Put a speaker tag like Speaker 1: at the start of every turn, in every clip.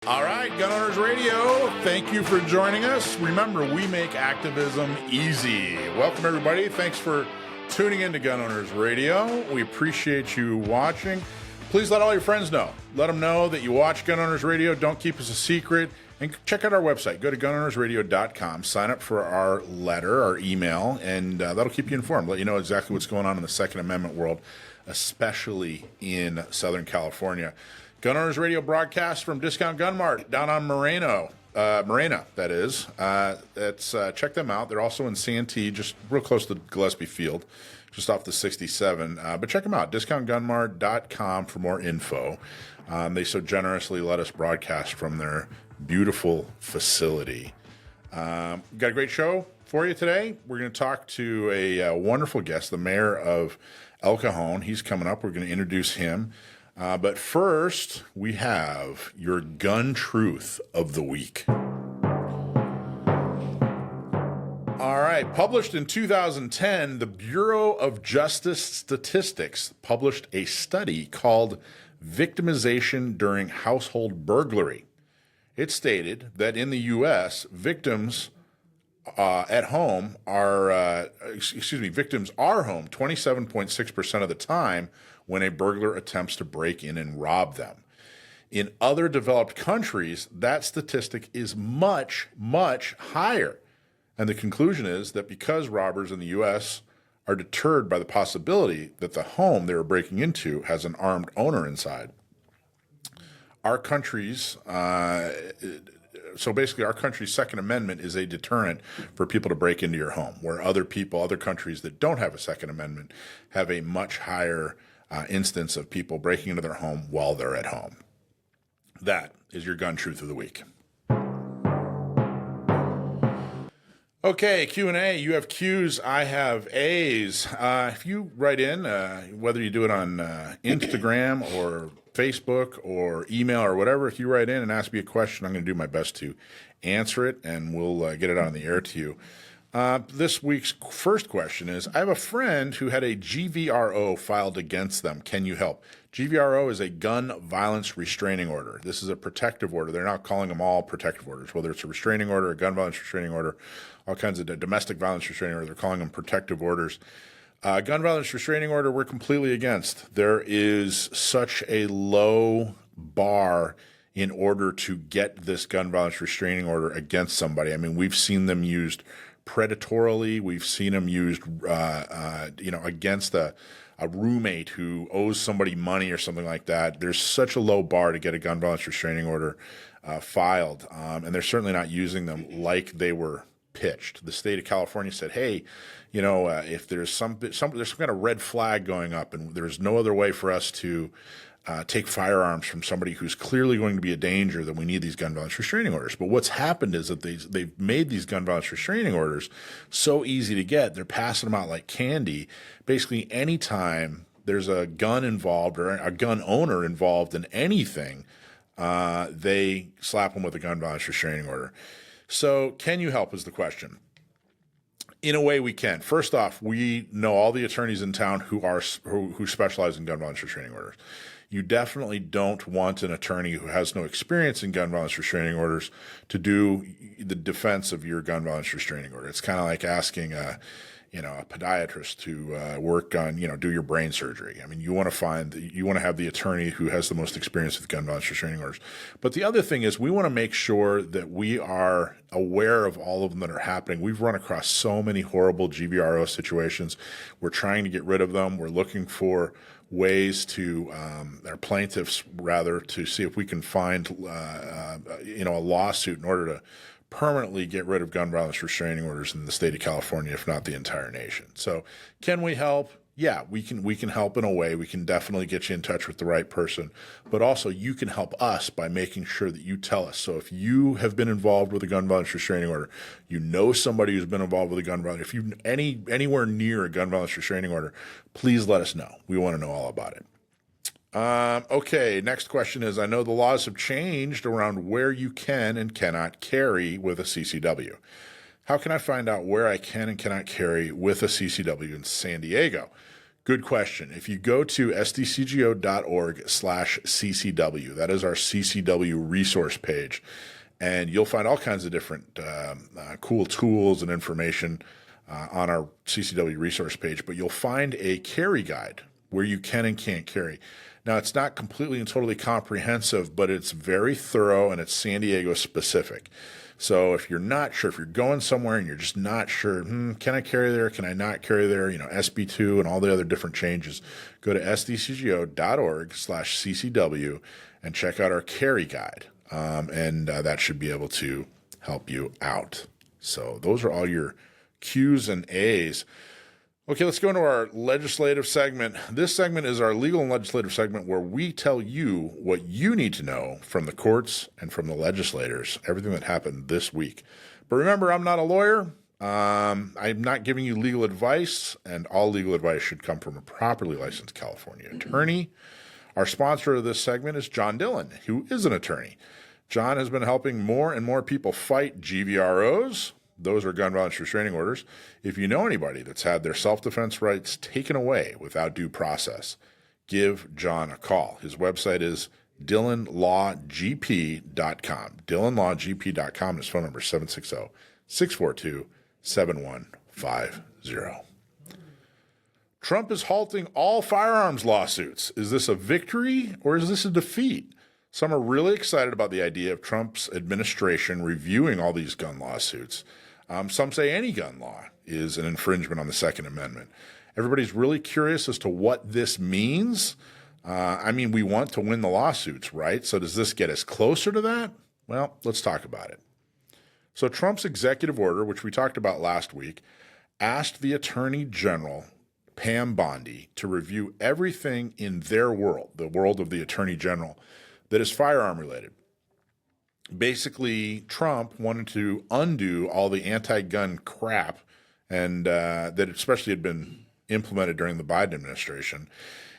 Speaker 1: All right, Gun Owners Radio, thank you for joining us. Remember, we make activism easy. Welcome, everybody. Thanks for tuning in to Gun Owners Radio. We appreciate you watching. Please let all your friends know. Let them know that you watch Gun Owners Radio. Don't keep us a secret. And check out our website. Go to gunownersradio.com. Sign up for our letter, our email, and that'll keep you informed. Let you know exactly what's going on in the Second Amendment world, especially in Southern California. Gun Owners Radio broadcast from Discount Gun Mart down on Morena, that is. Check them out. They're also in Santee, just real close to Gillespie Field, just off the 67. But check them out, discountgunmart.com for more info. They so generously let us broadcast from their beautiful facility. Got a great show for you today. We're going to talk to a wonderful guest, the mayor of El Cajon. He's coming up. We're going to introduce him. But first, we have your gun truth of the week. All right. Published in 2010, the Bureau of Justice Statistics published a study called Victimization During Household Burglary. It stated that in the U.S., victims at home are, victims are home 27.6% of the time when a burglar attempts to break in and rob them. In other developed countries, that statistic is much, much higher. And the conclusion is that because robbers in the U.S. are deterred by the possibility that the home they are breaking into has an armed owner inside, our country's our country's Second Amendment is a deterrent for people to break into your home, where other countries that don't have a Second Amendment have a much higher instance of people breaking into their home while they're at home. That is your gun truth of the week. Okay, Q&A. You have Q's, I have A's. If you write in, whether you do it on Instagram or Facebook or email or whatever, if you write in and ask me a question, I'm going to do my best to answer it, and we'll get it on the air to you. This week's first question is, I have a friend who had a GVRO filed against them. Can you help? GVRO is a Gun Violence Restraining Order. This is a protective order. They're not calling them all protective orders, whether it's a restraining order, a gun violence restraining order, all kinds of domestic violence restraining order. They're calling them protective orders. Gun violence restraining order, we're completely against. There is such a low bar in order to get this gun violence restraining order against somebody. I mean, we've seen them used predatorily. We've seen them used, against a roommate who owes somebody money or something like that. There's such a low bar to get a gun violence restraining order filed, and they're certainly not using them like they were pitched. The state of California said, hey, if there's some kind of red flag going up and there's no other way for us to take firearms from somebody who's clearly going to be a danger, then we need these gun violence restraining orders. But what's happened is that they've made these gun violence restraining orders so easy to get, they're passing them out like candy. Basically, anytime there's a gun involved or a gun owner involved in anything, they slap them with a gun violence restraining order. So can you help is the question. In a way we can. First off, we know all the attorneys in town who specialize in gun violence restraining orders. You definitely don't want an attorney who has no experience in gun violence restraining orders to do the defense of your gun violence restraining order. It's kind of like asking a podiatrist to work on, do your brain surgery. I mean, you want to have the attorney who has the most experience with gun violence restraining orders. But the other thing is we want to make sure that we are aware of all of them that are happening. We've run across so many horrible GVRO situations. We're trying to get rid of them. We're looking for ways to, our plaintiffs rather, to see if we can find, a lawsuit in order to permanently get rid of gun violence restraining orders in the state of California, if not the entire nation. So can we help? Yeah, we can help in a way. We can definitely get you in touch with the right person, but also you can help us by making sure that you tell us. So if you have been involved with a gun violence restraining order, you know somebody who's been involved with a gun violence, if you anywhere near a gun violence restraining order, please let us know. We want to know all about it. Okay, next question is, I know the laws have changed around where you can and cannot carry with a CCW. How can I find out where I can and cannot carry with a CCW in San Diego? Good question. If you go to sdcgo.org/ccw, that is our CCW resource page, and you'll find all kinds of different cool tools and information on our CCW resource page, but you'll find a carry guide where you can and can't carry. Now, it's not completely and totally comprehensive, but it's very thorough and it's San Diego specific. So if you're not sure, if you're going somewhere and you're just not sure, can I carry there? Can I not carry there? SB2 and all the other different changes, go to sdcgo.org/ccw and check out our carry guide. And that should be able to help you out. So those are all your Q's and A's. Okay, let's go into our legislative segment. This segment is our legal and legislative segment where we tell you what you need to know from the courts and from the legislators, everything that happened this week. But remember, I'm not a lawyer. I'm not giving you legal advice, and all legal advice should come from a properly licensed California attorney. Our sponsor of this segment is John Dillon, who is an attorney. John has been helping more and more people fight GVROs. Those are gun violence restraining orders. If you know anybody that's had their self-defense rights taken away without due process, give John a call. His website is DillonLawGP.com. DillonLawGP.com. His phone number is 760-642-7150. Trump is halting all firearms lawsuits. Is this a victory or is this a defeat? Some are really excited about the idea of Trump's administration reviewing all these gun lawsuits. Some say any gun law is an infringement on the Second Amendment. Everybody's really curious as to what this means. We want to win the lawsuits, right? So does this get us closer to that? Well, let's talk about it. So Trump's executive order, which we talked about last week, asked the Attorney General, Pam Bondi, to review everything in their world, the world of the Attorney General, that is firearm related. Basically, Trump wanted to undo all the anti-gun crap and that especially had been implemented during the Biden administration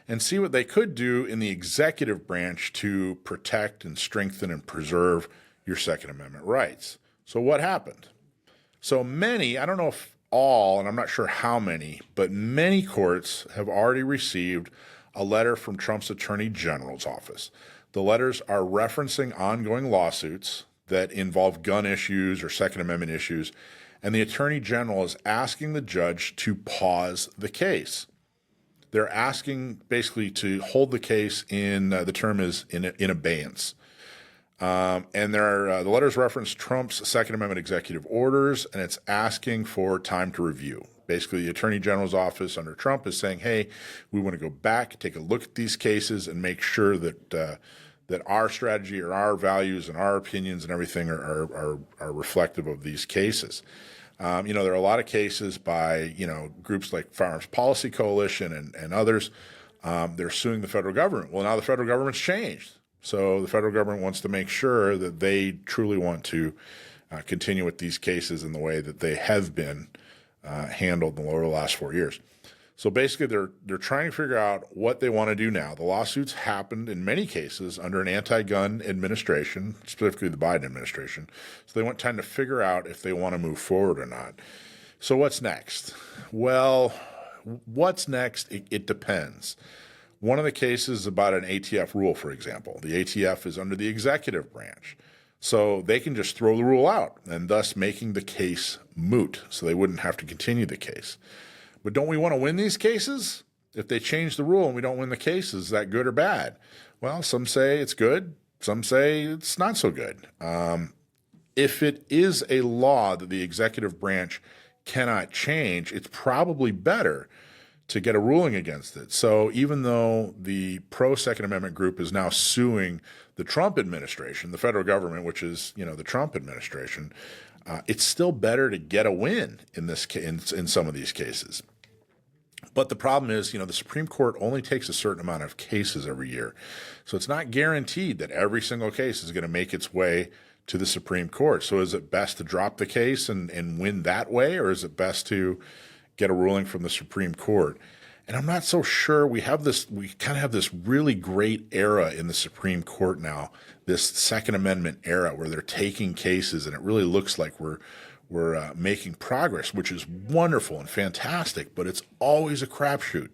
Speaker 1: and see what they could do in the executive branch to protect and strengthen and preserve your Second Amendment rights. So what happened? So many, I don't know if all, and I'm not sure how many, but many courts have already received a letter from Trump's Attorney General's office. The letters are referencing ongoing lawsuits that involve gun issues or Second Amendment issues, and the Attorney General is asking the judge to pause the case. They're asking basically to hold the case in, the term is in abeyance. And the letters reference Trump's Second Amendment executive orders, and it's asking for time to review. Basically, the Attorney General's office under Trump is saying, hey, we want to go back, take a look at these cases and make sure that that our strategy or our values and our opinions and everything are reflective of these cases. There are a lot of cases by, groups like Firearms Policy Coalition and others. They're suing the federal government. Well, now the federal government's changed. So the federal government wants to make sure that they truly want to continue with these cases in the way that they have been handled over the last 4 years. So basically, they're trying to figure out what they want to do now. The lawsuits happened in many cases under an anti-gun administration, specifically the Biden administration. So they want time to figure out if they want to move forward or not. So what's next? Well, what's next? It depends. One of the cases is about an ATF rule, for example. The ATF is under the executive branch. So they can just throw the rule out and thus making the case moot. So they wouldn't have to continue the case. But don't we want to win these cases? If they change the rule and we don't win the case, is that good or bad? Well, some say it's good. Some say it's not so good. If it is a law that the executive branch cannot change, it's probably better to get a ruling against it. So even though the pro-Second Amendment group is now suing the Trump administration, the federal government, which is, the Trump administration, it's still better to get a win in some of these cases. But the problem is, the Supreme Court only takes a certain amount of cases every year. So it's not guaranteed that every single case is going to make its way to the Supreme Court. So is it best to drop the case and win that way, or is it best to get a ruling from the Supreme Court? And I'm not so sure. We kind of have this really great era in the Supreme Court now, this Second Amendment era where they're taking cases and it really looks like we're making progress, which is wonderful and fantastic, but it's always a crapshoot.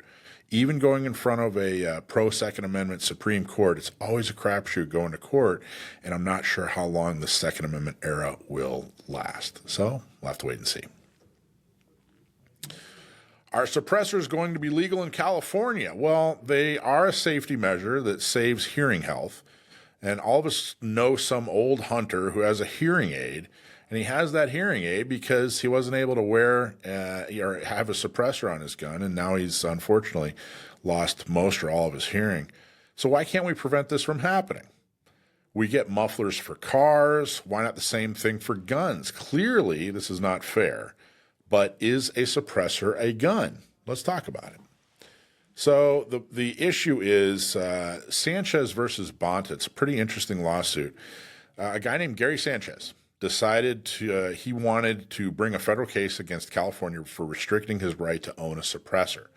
Speaker 1: even going in front of a pro-Second Amendment Supreme Court, it's always a crapshoot going to court, and I'm not sure how long the Second Amendment era will last. So we'll have to wait and see. Are suppressors going to be legal in California? Well, they are a safety measure that saves hearing health. And all of us know some old hunter who has a hearing aid, and he has that hearing aid because he wasn't able to wear or have a suppressor on his gun, and now he's unfortunately lost most or all of his hearing. So why can't we prevent this from happening? We get mufflers for cars. Why not the same thing for guns? Clearly, this is not fair. But is a suppressor a gun? Let's talk about it. So the issue is Sanchez versus Bonta. It's a pretty interesting lawsuit. A guy named Gary Sanchez decided he wanted to bring a federal case against California for restricting his right to own a suppressor.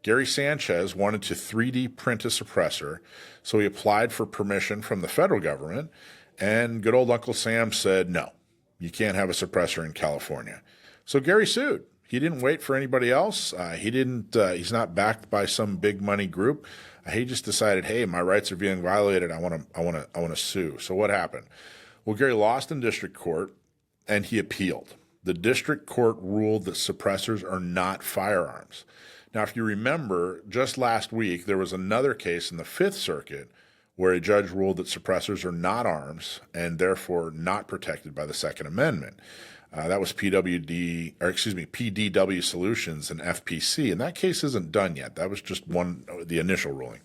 Speaker 1: Gary Sanchez wanted to 3D print a suppressor, so he applied for permission from the federal government, and good old Uncle Sam said, no, you can't have a suppressor in California. So Gary sued. He didn't wait for anybody else. He's not backed by some big money group. He just decided, hey, my rights are being violated. I want to sue. So what happened? Well, Gary lost in district court, and he appealed. The district court ruled that suppressors are not firearms. Now, if you remember, just last week there was another case in the Fifth Circuit where a judge ruled that suppressors are not arms and therefore not protected by the Second Amendment. That was PDW Solutions and FPC, and that case isn't done yet. That was just the initial ruling.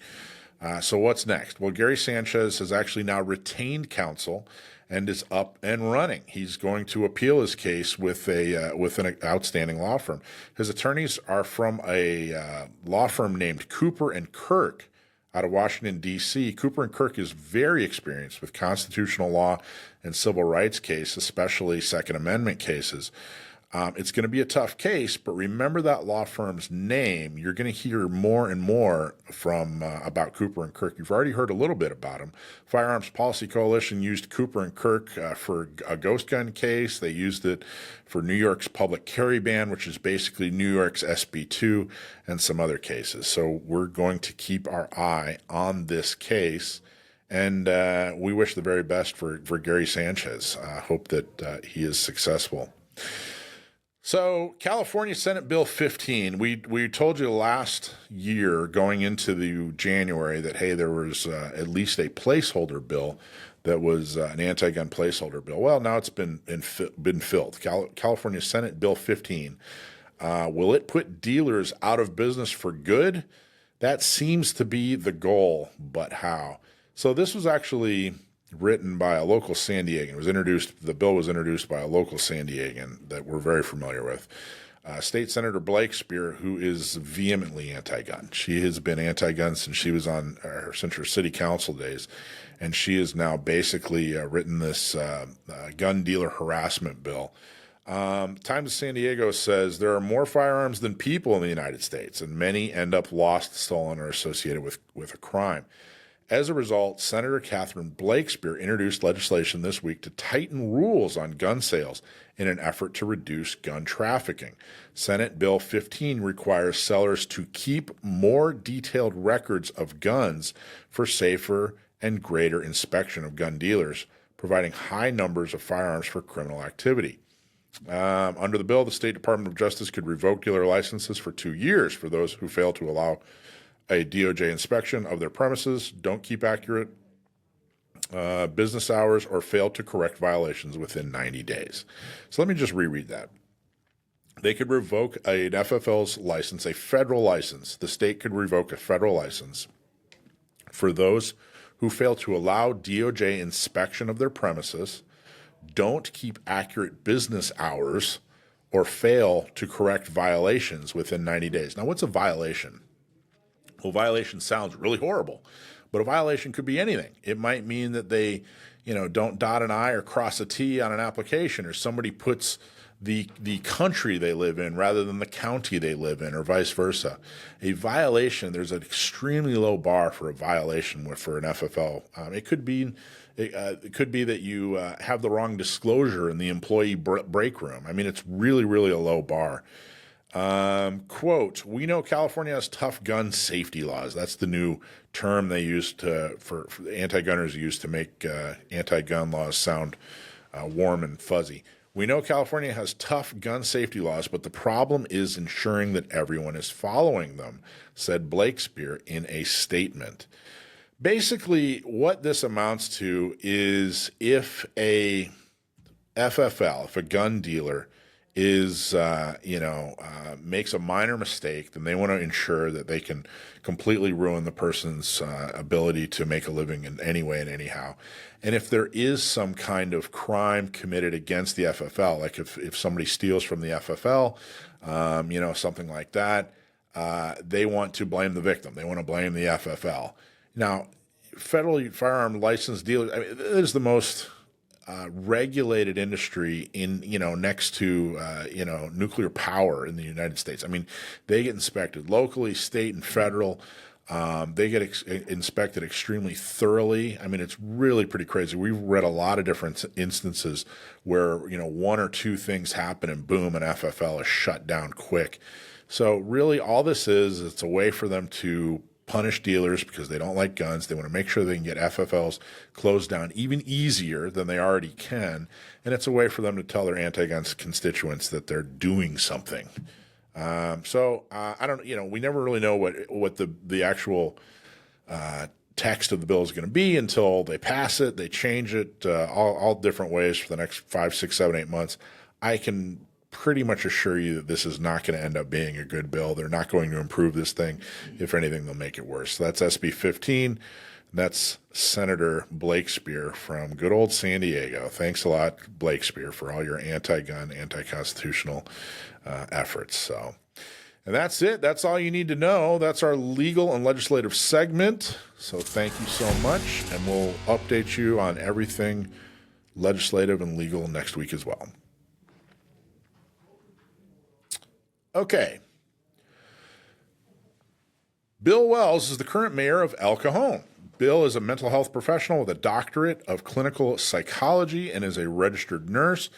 Speaker 1: So what's next? Well, Gary Sanchez has actually now retained counsel and is up and running. He's going to appeal his case with an outstanding law firm. His attorneys are from a law firm named Cooper and Kirk out of Washington, D.C. Cooper and Kirk is very experienced with constitutional law and civil rights cases, especially Second Amendment cases. It's going to be a tough case, but remember that law firm's name. You're going to hear more and more from about Cooper and Kirk. You've already heard a little bit about them. Firearms Policy Coalition used Cooper and Kirk for a ghost gun case. They used it for New York's public carry ban, which is basically New York's SB2, and some other cases. So we're going to keep our eye on this case. And we wish the very best for Gary Sanchez. Hope that he is successful. So California Senate Bill 15, we told you last year going into the January that, hey, there was at least a placeholder bill that was an anti-gun placeholder bill. Well, now it's been filled. California Senate Bill 15. Will it put dealers out of business for good? That seems to be the goal, but how? So this was actually written by a local San Diegan. The bill was introduced by a local San Diegan that we're very familiar with. State Senator Blake Spear, who is vehemently anti-gun. She has been anti-gun since she was since her city council days, and she has now basically written this gun dealer harassment bill. Times of San Diego says there are more firearms than people in the United States, and many end up lost, stolen, or associated with a crime. As a result, Senator Catherine Blake Spear introduced legislation this week to tighten rules on gun sales in an effort to reduce gun trafficking. Senate Bill 15 requires sellers to keep more detailed records of guns for safer and greater inspection of gun dealers, providing high numbers of firearms for criminal activity. Under the bill, the State Department of Justice could revoke dealer licenses for 2 years for those who fail to allow a DOJ inspection of their premises, don't keep accurate business hours, or fail to correct violations within 90 days. So let me just reread that. They could revoke an FFL's license, a federal license. The state could revoke a federal license for those who fail to allow DOJ inspection of their premises, don't keep accurate business hours, or fail to correct violations within 90 days. Now, what's a violation? Well, violation sounds really horrible, but a violation could be anything. It might mean that they, don't dot an I or cross a T on an application, or somebody puts the country they live in rather than the county they live in, or vice versa. A violation, there's an extremely low bar for a violation for an FFL. It could be that you have the wrong disclosure in the employee break room. I mean, it's really, really a low bar. Quote, we know California has tough gun safety laws. That's the new term they used for anti-gunners use to make anti-gun laws sound warm and fuzzy. We know California has tough gun safety laws, but the problem is ensuring that everyone is following them, said Blakespear in a statement. Basically, what this amounts to is if a FFL, if a gun dealer is, makes a minor mistake, then they want to ensure that they can completely ruin the person's ability to make a living in any way and anyhow. And if there is some kind of crime committed against the FFL, like if somebody steals from the FFL, something like that, they want to blame the victim. They want to blame the FFL. Now, federally firearm licensed dealers, it is the most regulated industry in, next to, nuclear power in the United States. I mean, they get inspected locally, state, and federal. They get inspected extremely thoroughly. I mean, it's really pretty crazy. We've read a lot of different instances where, one or two things happen and boom, an FFL is shut down quick. So really all this is, it's a way for them to punish dealers because they don't like guns. They want to make sure they can get FFLs closed down even easier than they already can. And it's a way for them to tell their anti-gun constituents that they're doing something. I don't, we never really know what the actual text of the bill is going to be until they pass it, they change it, all different ways for the next 5, 6, 7, 8 months. I can pretty much assure you that this is not going to end up being a good bill. They're not going to improve this thing. If anything, they'll make it worse. So that's SB 15. That's Senator Blakespear from good old San Diego. Thanks a lot, Blakespear, for all your anti-gun, anti-constitutional efforts. So, and that's it. That's all you need to know. That's our legal and legislative segment. So thank you so much, and we'll update you on everything legislative and legal next week as well. Okay. Bill Wells is the current mayor of El Cajon. Bill is a mental health professional with a doctorate of clinical psychology and is a registered nurse.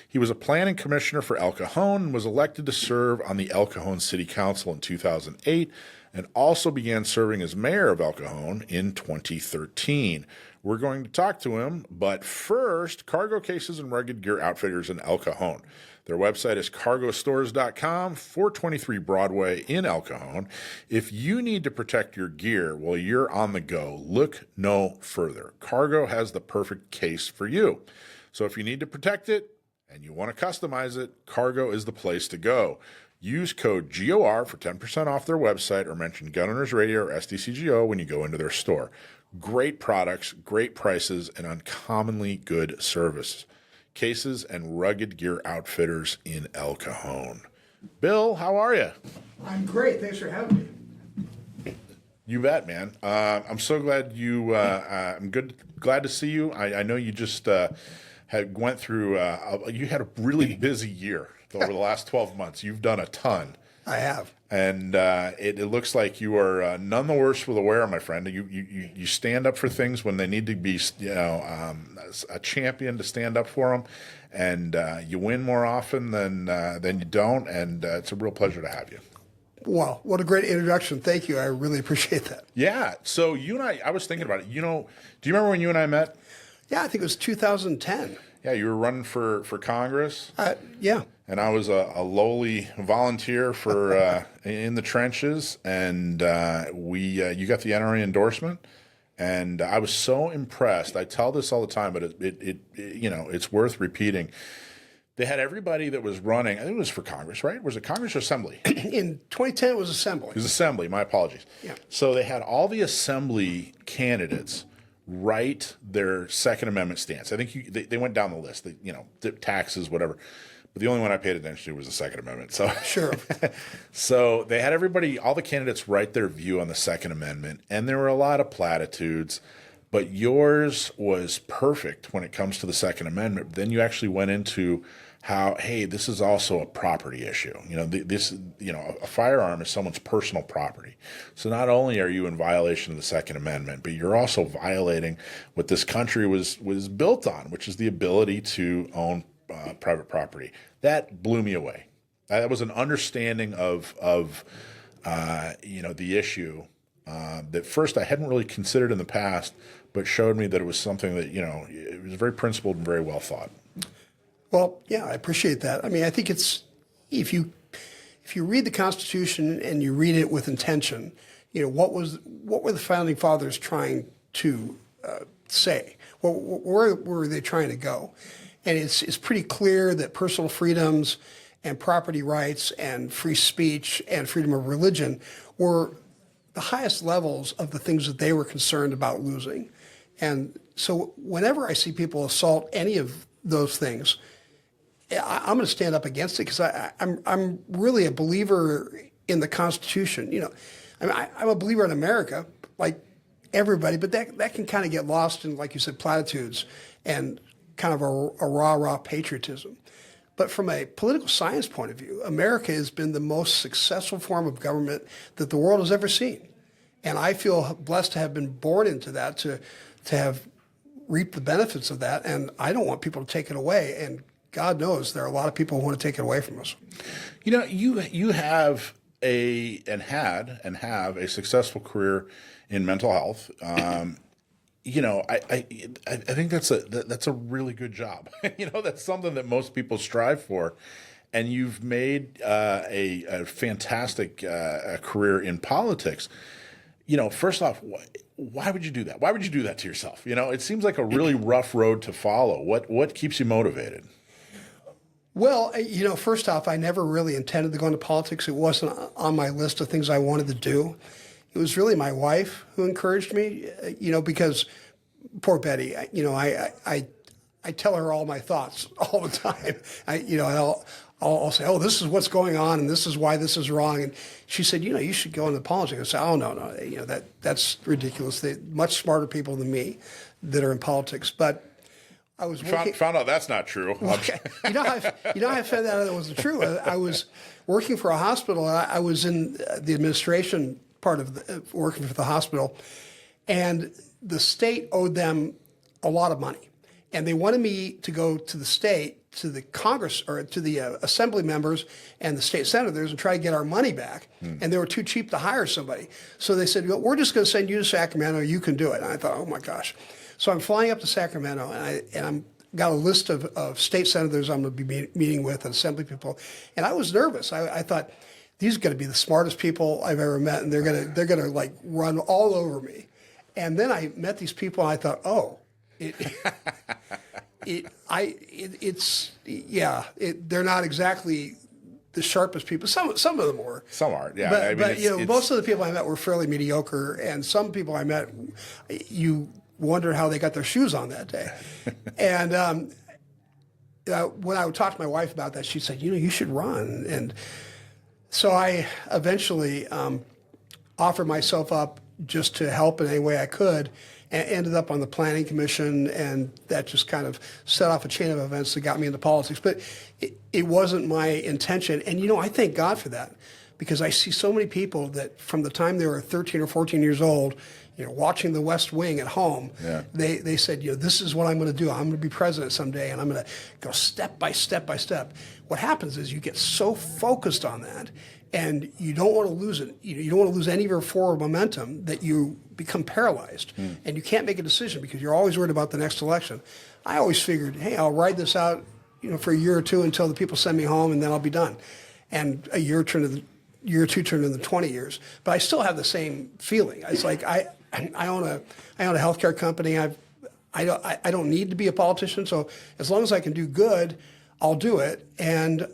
Speaker 1: He was a planning commissioner for El Cajon and was elected to serve on the El Cajon City Council in 2008 and also began serving as mayor of El Cajon in 2013. We're going to talk to him, but first, Cargo Cases and Rugged Gear Outfitters in El Cajon. Their website is cargostores.com, 423 Broadway in El Cajon. If you need to protect your gear while you're on the go, look no further. Cargo has the perfect case for you. So if you need to protect it and you want to customize it, Cargo is the place to go. Use code GOR for 10% off their website or mention Gun Owners Radio or SDCGO when you go into their store. Great products, great prices, and uncommonly good service. Cases and Rugged Gear Outfitters in El Cajon. Bill, how are you?
Speaker 2: I'm great. Thanks for having me.
Speaker 1: You bet, man. I'm so glad you. I'm glad to see you. I know you just went through. You had a really busy year over the last 12 months. You've done a ton.
Speaker 2: I have.
Speaker 1: And it looks like you are none the worse for the wear, my friend. You stand up for things when they need to be, a champion to stand up for them, and you win more often than you don't. And it's a real pleasure to have you.
Speaker 2: Wow, what a great introduction! Thank you. I really appreciate that.
Speaker 1: Yeah. So you and I was thinking about it. Do you remember when you and I met?
Speaker 2: Yeah, I think it was 2010.
Speaker 1: Yeah, you were running for Congress.
Speaker 2: Yeah.
Speaker 1: And I was a lowly volunteer for in the trenches, and you got the NRA endorsement, and I was so impressed. I tell this all the time, but it's worth repeating. They had everybody that was running. I think it was for Congress, right? Was it Congress or Assembly?
Speaker 2: In 2010, it was Assembly.
Speaker 1: It was Assembly. My apologies.
Speaker 2: Yeah.
Speaker 1: So they had all the Assembly candidates write their Second Amendment stance. I think they went down the list. Taxes, whatever. But the only one I paid attention to was the Second Amendment. So
Speaker 2: sure.
Speaker 1: So they had all the candidates write their view on the Second Amendment, and there were a lot of platitudes, but yours was perfect when it comes to the Second Amendment. Then you actually went into how, hey, this is also a property issue. A firearm is someone's personal property. So not only are you in violation of the Second Amendment, but you're also violating what this country was built on, which is the ability to own private property. That blew me away. That was an understanding of the issue that first I hadn't really considered in the past, but showed me that it was something that, it was very principled and very well thought.
Speaker 2: Well, yeah, I appreciate that. I mean, I think it's if you read the Constitution and you read it with intention, what were the founding fathers trying to say? Where were they trying to go? And it's pretty clear that personal freedoms and property rights and free speech and freedom of religion were the highest levels of the things that they were concerned about losing. And so whenever I see people assault any of those things, I'm going to stand up against it because I'm really a believer in the Constitution. I'm a believer in America, like everybody, but that can kind of get lost in, like you said, platitudes and kind of a rah-rah patriotism. But from a political science point of view, America has been the most successful form of government that the world has ever seen. And I feel blessed to have been born into that, to have reaped the benefits of that. And I don't want people to take it away. And God knows there are a lot of people who want to take it away from us.
Speaker 1: You have have a successful career in mental health. I think that's a really good job. That's something that most people strive for, and you've made a fantastic career in politics. First off, why would you do that? Why would you do that to yourself? It seems like a really rough road to follow. What keeps you motivated?
Speaker 2: Well, first off, I never really intended to go into politics. It wasn't on my list of things I wanted to do. It was really my wife who encouraged me, because poor Betty, I tell her all my thoughts all the time. I'll say, oh, this is what's going on, and this is why this is wrong. And she said, you should go into politics. I said, oh, no, that's ridiculous. They're much smarter people than me that are in politics. But I was
Speaker 1: found out that's not true.
Speaker 2: Okay. You know how I found out that wasn't true? I was working for a hospital. I was in the administration part of working for the hospital, and the state owed them a lot of money, and they wanted me to go to the state, to the Congress, or to the assembly members and the state senators and try to get our money back. And they were too cheap to hire somebody. So they said, we're just going to send you to Sacramento. You can do it. And I thought, oh my gosh. So I'm flying up to Sacramento, and I'm got a list of state senators I'm going to be meeting with and assembly people. And I was nervous. I thought, these are going to be the smartest people I've ever met, and they're going to like run all over me. And then I met these people, and I thought, oh, they're not exactly the sharpest people. Some of them were.
Speaker 1: Some are, yeah.
Speaker 2: But most of the people I met were fairly mediocre, and some people I met, you wondered how they got their shoes on that day. And when I would talk to my wife about that, she said, you should run. And so I eventually offered myself up just to help in any way I could, and ended up on the planning commission, and that just kind of set off a chain of events that got me into politics. But it wasn't my intention. And, I thank God for that, because I see so many people that from the time they were 13 or 14 years old, watching The West Wing at home, they said, this is what I'm going to do. I'm going to be president someday, and I'm going to go step by step by step. What happens is you get so focused on that, and you don't want to lose it. You don't want to lose any of your forward momentum, that you become paralyzed, and you can't make a decision because you're always worried about the next election. I always figured, hey, I'll ride this out, for a year or two until the people send me home, and then I'll be done. And a year or two turned into 20 years, but I still have the same feeling. It's like I own a healthcare company. I don't need to be a politician, so as long as I can do good, I'll do it, and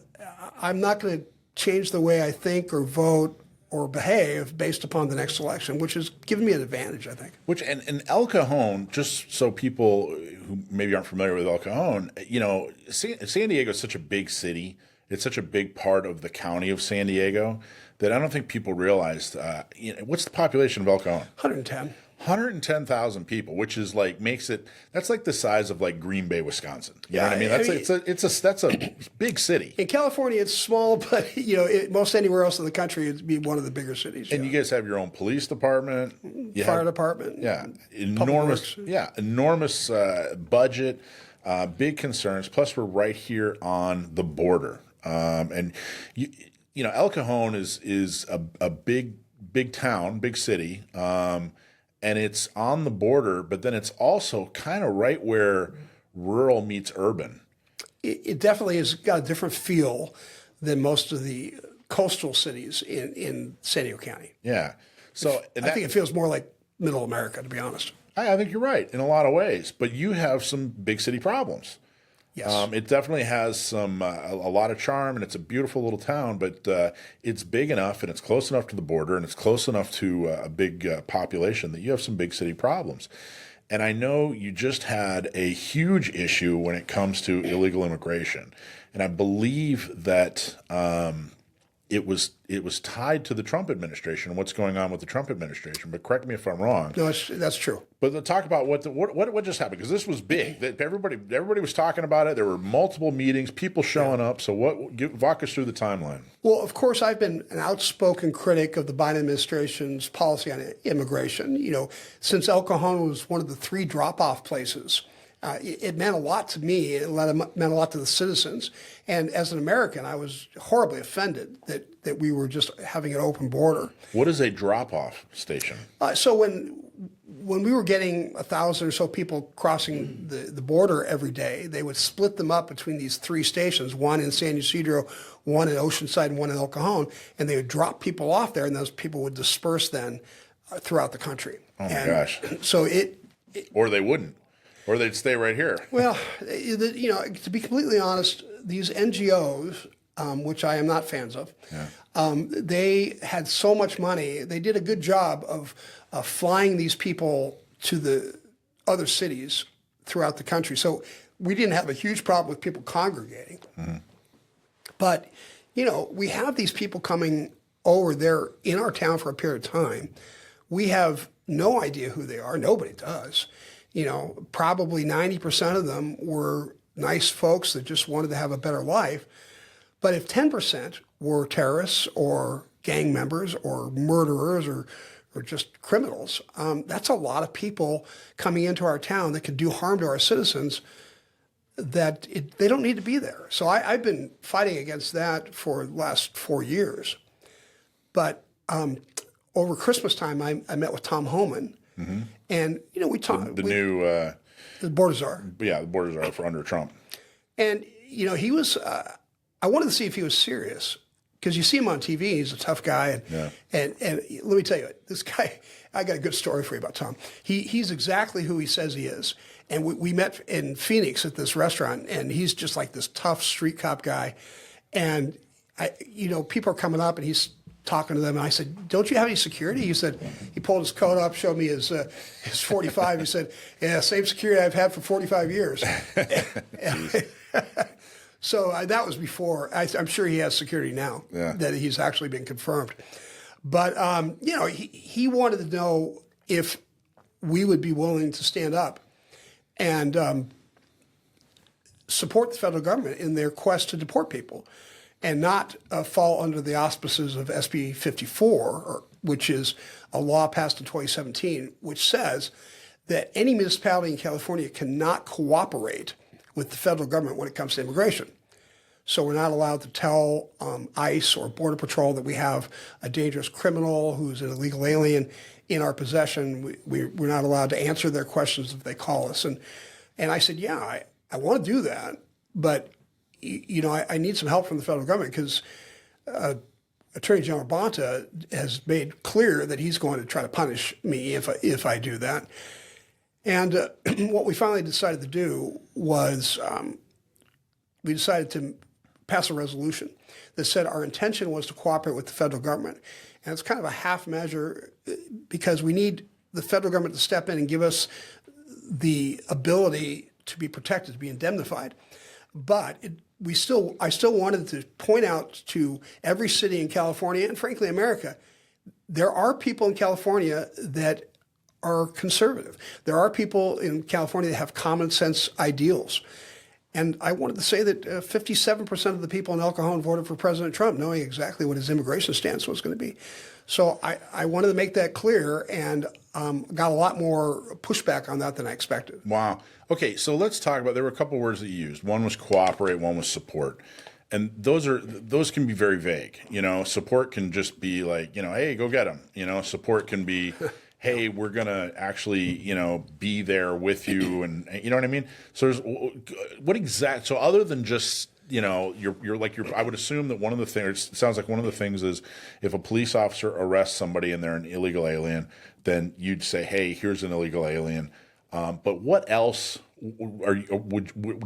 Speaker 2: I'm not going to change the way I think or vote or behave based upon the next election, which has given me an advantage, I think.
Speaker 1: And El Cajon, just so people who maybe aren't familiar with El Cajon, San Diego is such a big city. It's such a big part of the county of San Diego that I don't think people realized. What's the population of El Cajon?
Speaker 2: 110.
Speaker 1: 110,000 people, which is that's like the size of like Green Bay, Wisconsin. You know what I mean? That's a big city.
Speaker 2: In California, it's small, but most anywhere else in the country, it'd be one of the bigger cities.
Speaker 1: And you guys have your own police department,
Speaker 2: fire department,
Speaker 1: enormous budget, big concerns. Plus, we're right here on the border. And you know, El Cajon is a big town, big city, and it's on the border, but then it's also kind of right where rural meets urban.
Speaker 2: It definitely has got a different feel than most of the coastal cities in San Diego County.
Speaker 1: Yeah. So
Speaker 2: I think it feels more like middle America, to be honest.
Speaker 1: I think you're right in a lot of ways, but you have some big city problems.
Speaker 2: Yes.
Speaker 1: It definitely has some a lot of charm, and it's a beautiful little town, but it's big enough and it's close enough to the border and it's close enough to a big population that you have some big city problems. And I know you just had a huge issue when it comes to illegal immigration, and I believe that it was tied to the Trump administration and what's going on with the Trump administration. But correct me if I'm wrong.
Speaker 2: No, that's true.
Speaker 1: But let's talk about what just happened, because this was big. Everybody was talking about it. There were multiple meetings, people showing up. So walk us through the timeline.
Speaker 2: Well, of course, I've been an outspoken critic of the Biden administration's policy on immigration. You know, since El Cajon was one of the 3 drop-off places, it meant a lot to me. It meant a lot to the citizens. And as an American, I was horribly offended that we were just having an open border.
Speaker 1: What is a drop-off station?
Speaker 2: So when we were getting 1,000 or so people crossing the border every day, they would split them up between these 3 stations, one in San Ysidro, one in Oceanside, and one in El Cajon, and they would drop people off there, and those people would disperse then throughout the country.
Speaker 1: Oh my gosh.
Speaker 2: So
Speaker 1: or they wouldn't. Or they'd stay right here.
Speaker 2: Well, you know, to be completely honest, these NGOs, which I am not fans of, they had so much money. They did a good job of flying these people to the other cities throughout the country. So we didn't have a huge problem with people congregating. Mm-hmm. But, you know, we have these people coming over there in our town for a period of time. We have no idea who they are. Nobody does. You know, probably 90% of them were nice folks that just wanted to have a better life. But if 10% were terrorists or gang members or murderers or just criminals, that's a lot of people coming into our town that could do harm to our citizens that they don't need to be there. So I've been fighting against that for the last 4 years. But over Christmas time, I met with Tom Homan. Mm-hmm. And, you know, we talked.
Speaker 1: The
Speaker 2: border czar.
Speaker 1: Yeah, the border czar for under Trump.
Speaker 2: And, you know, he was, I wanted to see if he was serious, because you see him on TV, he's a tough guy. And let me tell you, this guy, I got a good story for you about Tom. He's exactly who he says he is. And we met in Phoenix at this restaurant, and he's just like this tough street cop guy. And, you know, people are coming up and he's talking to them, and I said, "Don't you have any security?" He said, he pulled his coat up, showed me his 45. He said, "Yeah, same security I've had for 45 years." So that was before. I'm sure he has security now that he's actually been confirmed. But you know, he wanted to know if we would be willing to stand up and support the federal government in their quest to deport people, and not fall under the auspices of SB 54, which is a law passed in 2017, which says that any municipality in California cannot cooperate with the federal government when it comes to immigration. So we're not allowed to tell ICE or Border Patrol that we have a dangerous criminal who's an illegal alien in our possession. We're not allowed to answer their questions if they call us. And I said, yeah, I want to do that, but you know, I need some help from the federal government, because Attorney General Bonta has made clear that he's going to try to punish me if I do that. And what we finally decided to do was we decided to pass a resolution that said our intention was to cooperate with the federal government. And it's kind of a half measure, because we need the federal government to step in and give us the ability to be protected, to be indemnified. But I still wanted to point out to every city in California, and frankly America, there are people in California that are conservative. There are people in California that have common sense ideals. And I wanted to say that 57% of the people in El Cajon voted for President Trump, knowing exactly what his immigration stance was going to be. So I wanted to make that clear, and got a lot more pushback on that than I expected.
Speaker 1: Wow. Okay, so let's talk about, there were a couple words that you used. One was cooperate, one was support. And those can be very vague. Support can just be like, hey, go get them. Support can be, hey, we're gonna actually, be there with you, and you know what I mean. So so other than just, I would assume that one of the things, it sounds like one of the things is if a police officer arrests somebody and they're an illegal alien, then you'd say, hey, here's an illegal alien. But what else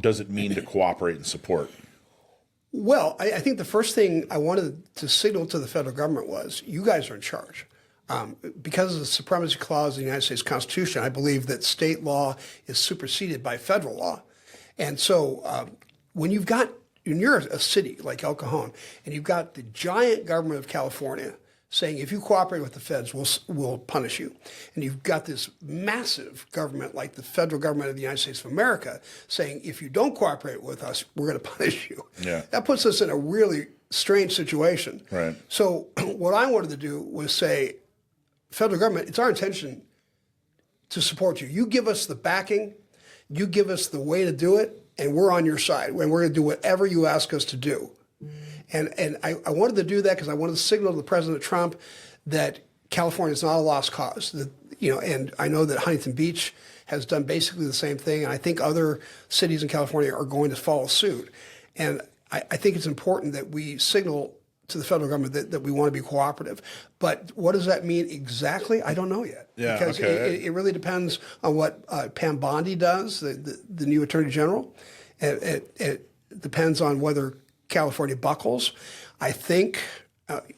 Speaker 1: does it mean to cooperate and support?
Speaker 2: Well, I think the first thing I wanted to signal to the federal government was, you guys are in charge. Because of the Supremacy Clause of the United States Constitution, I believe that state law is superseded by federal law. And so when you're a city like El Cajon, and you've got the giant government of California saying, if you cooperate with the feds, we'll punish you. And you've got this massive government like the federal government of the United States of America saying, if you don't cooperate with us, we're going to punish you.
Speaker 1: Yeah.
Speaker 2: That puts us in a really strange situation.
Speaker 1: Right.
Speaker 2: So what I wanted to do was say, federal government, it's our intention to support you. You give us the backing, you give us the way to do it, and we're on your side. And we're going to do whatever you ask us to do. And I wanted to do that because I wanted to signal to President Trump that California is not a lost cause. And I know that Huntington Beach has done basically the same thing, and I think other cities in California are going to follow suit. And I think it's important that we signal to the federal government that we want to be cooperative. But what does that mean exactly? I don't know yet.
Speaker 1: Yeah,
Speaker 2: because
Speaker 1: okay.
Speaker 2: it really depends on what Pam Bondi does, the new Attorney General. It depends on whether California buckles. I think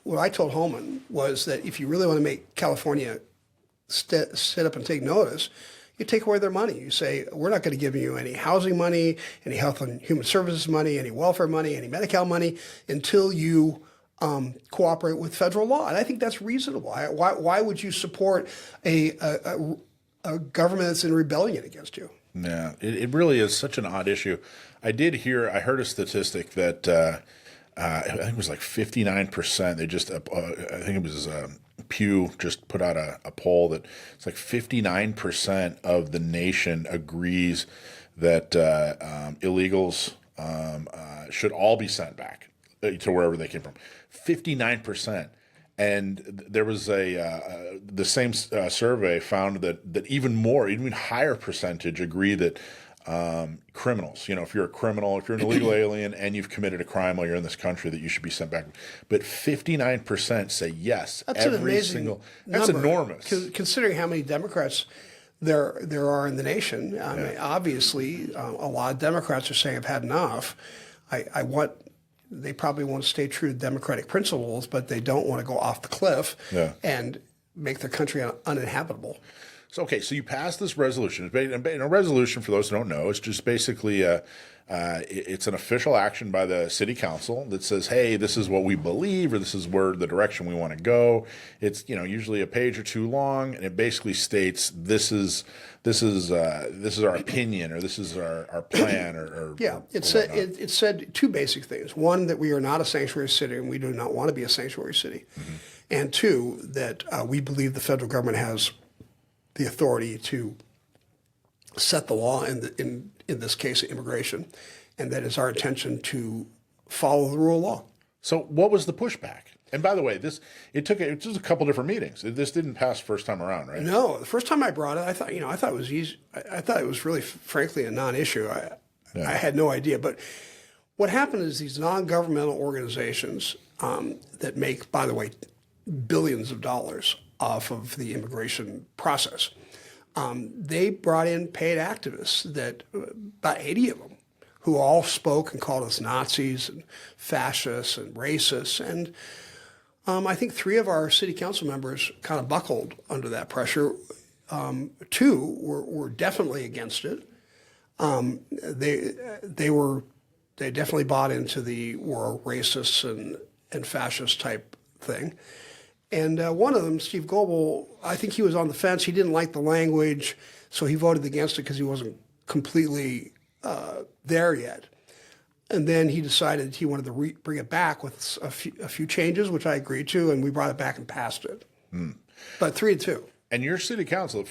Speaker 2: what I told Holman was that if you really want to make California sit up and take notice, you take away their money. You say, we're not going to give you any housing money, any health and human services money, any welfare money, any Medi-Cal money until you cooperate with federal law. And I think that's reasonable. Why would you support a government that's in rebellion against you?
Speaker 1: Yeah, it really is such an odd issue. I heard a statistic that I think it was like 59%. They just, I think it was Pew just put out a poll that it's like 59% of the nation agrees that illegals should all be sent back to wherever they came from. 59%. And there was the same survey found that even higher percentage agree that criminals, if you're a criminal, if you're an illegal alien and you've committed a crime while you're in this country, that you should be sent back. But 59% say yes.
Speaker 2: That's an amazing number.
Speaker 1: That's enormous.
Speaker 2: Considering how many Democrats there are in the nation. I mean, obviously, a lot of Democrats are saying, I've had enough. They probably want to stay true to democratic principles, but they don't want to go off the cliff and make their country uninhabitable.
Speaker 1: So you passed this resolution. A resolution, for those who don't know, is just basically it's an official action by the city council that says, hey, this is what we believe, or this is where the direction we want to go. It's usually a page or two long, and it basically states this is our opinion, or this is our plan,
Speaker 2: It said two basic things. One, that we are not a sanctuary city and we do not want to be a sanctuary city. Mm-hmm. And two, that we believe the federal government has the authority to set the law in this case, immigration, and that it's our intention to follow the rule of law.
Speaker 1: So what was the pushback? And by the way, it took a couple different meetings. This didn't pass first time around, right?
Speaker 2: No, the first time I brought it, I thought it was easy. I thought it was really, frankly, a non-issue. I had no idea. But what happened is these non-governmental organizations that make, by the way, billions of dollars off of the immigration process, they brought in paid activists, about 80 of them, who all spoke and called us Nazis and fascists and racists. And I think 3 of our city council members kind of buckled under that pressure. 2 were definitely against it. They definitely bought into the we're racist and fascist type thing. And one of them, Steve Goebel, I think he was on the fence. He didn't like the language, so he voted against it because he wasn't completely there yet. And then he decided he wanted to bring it back with a few changes, which I agreed to, and we brought it back and passed it. But 3-2.
Speaker 1: And your city council,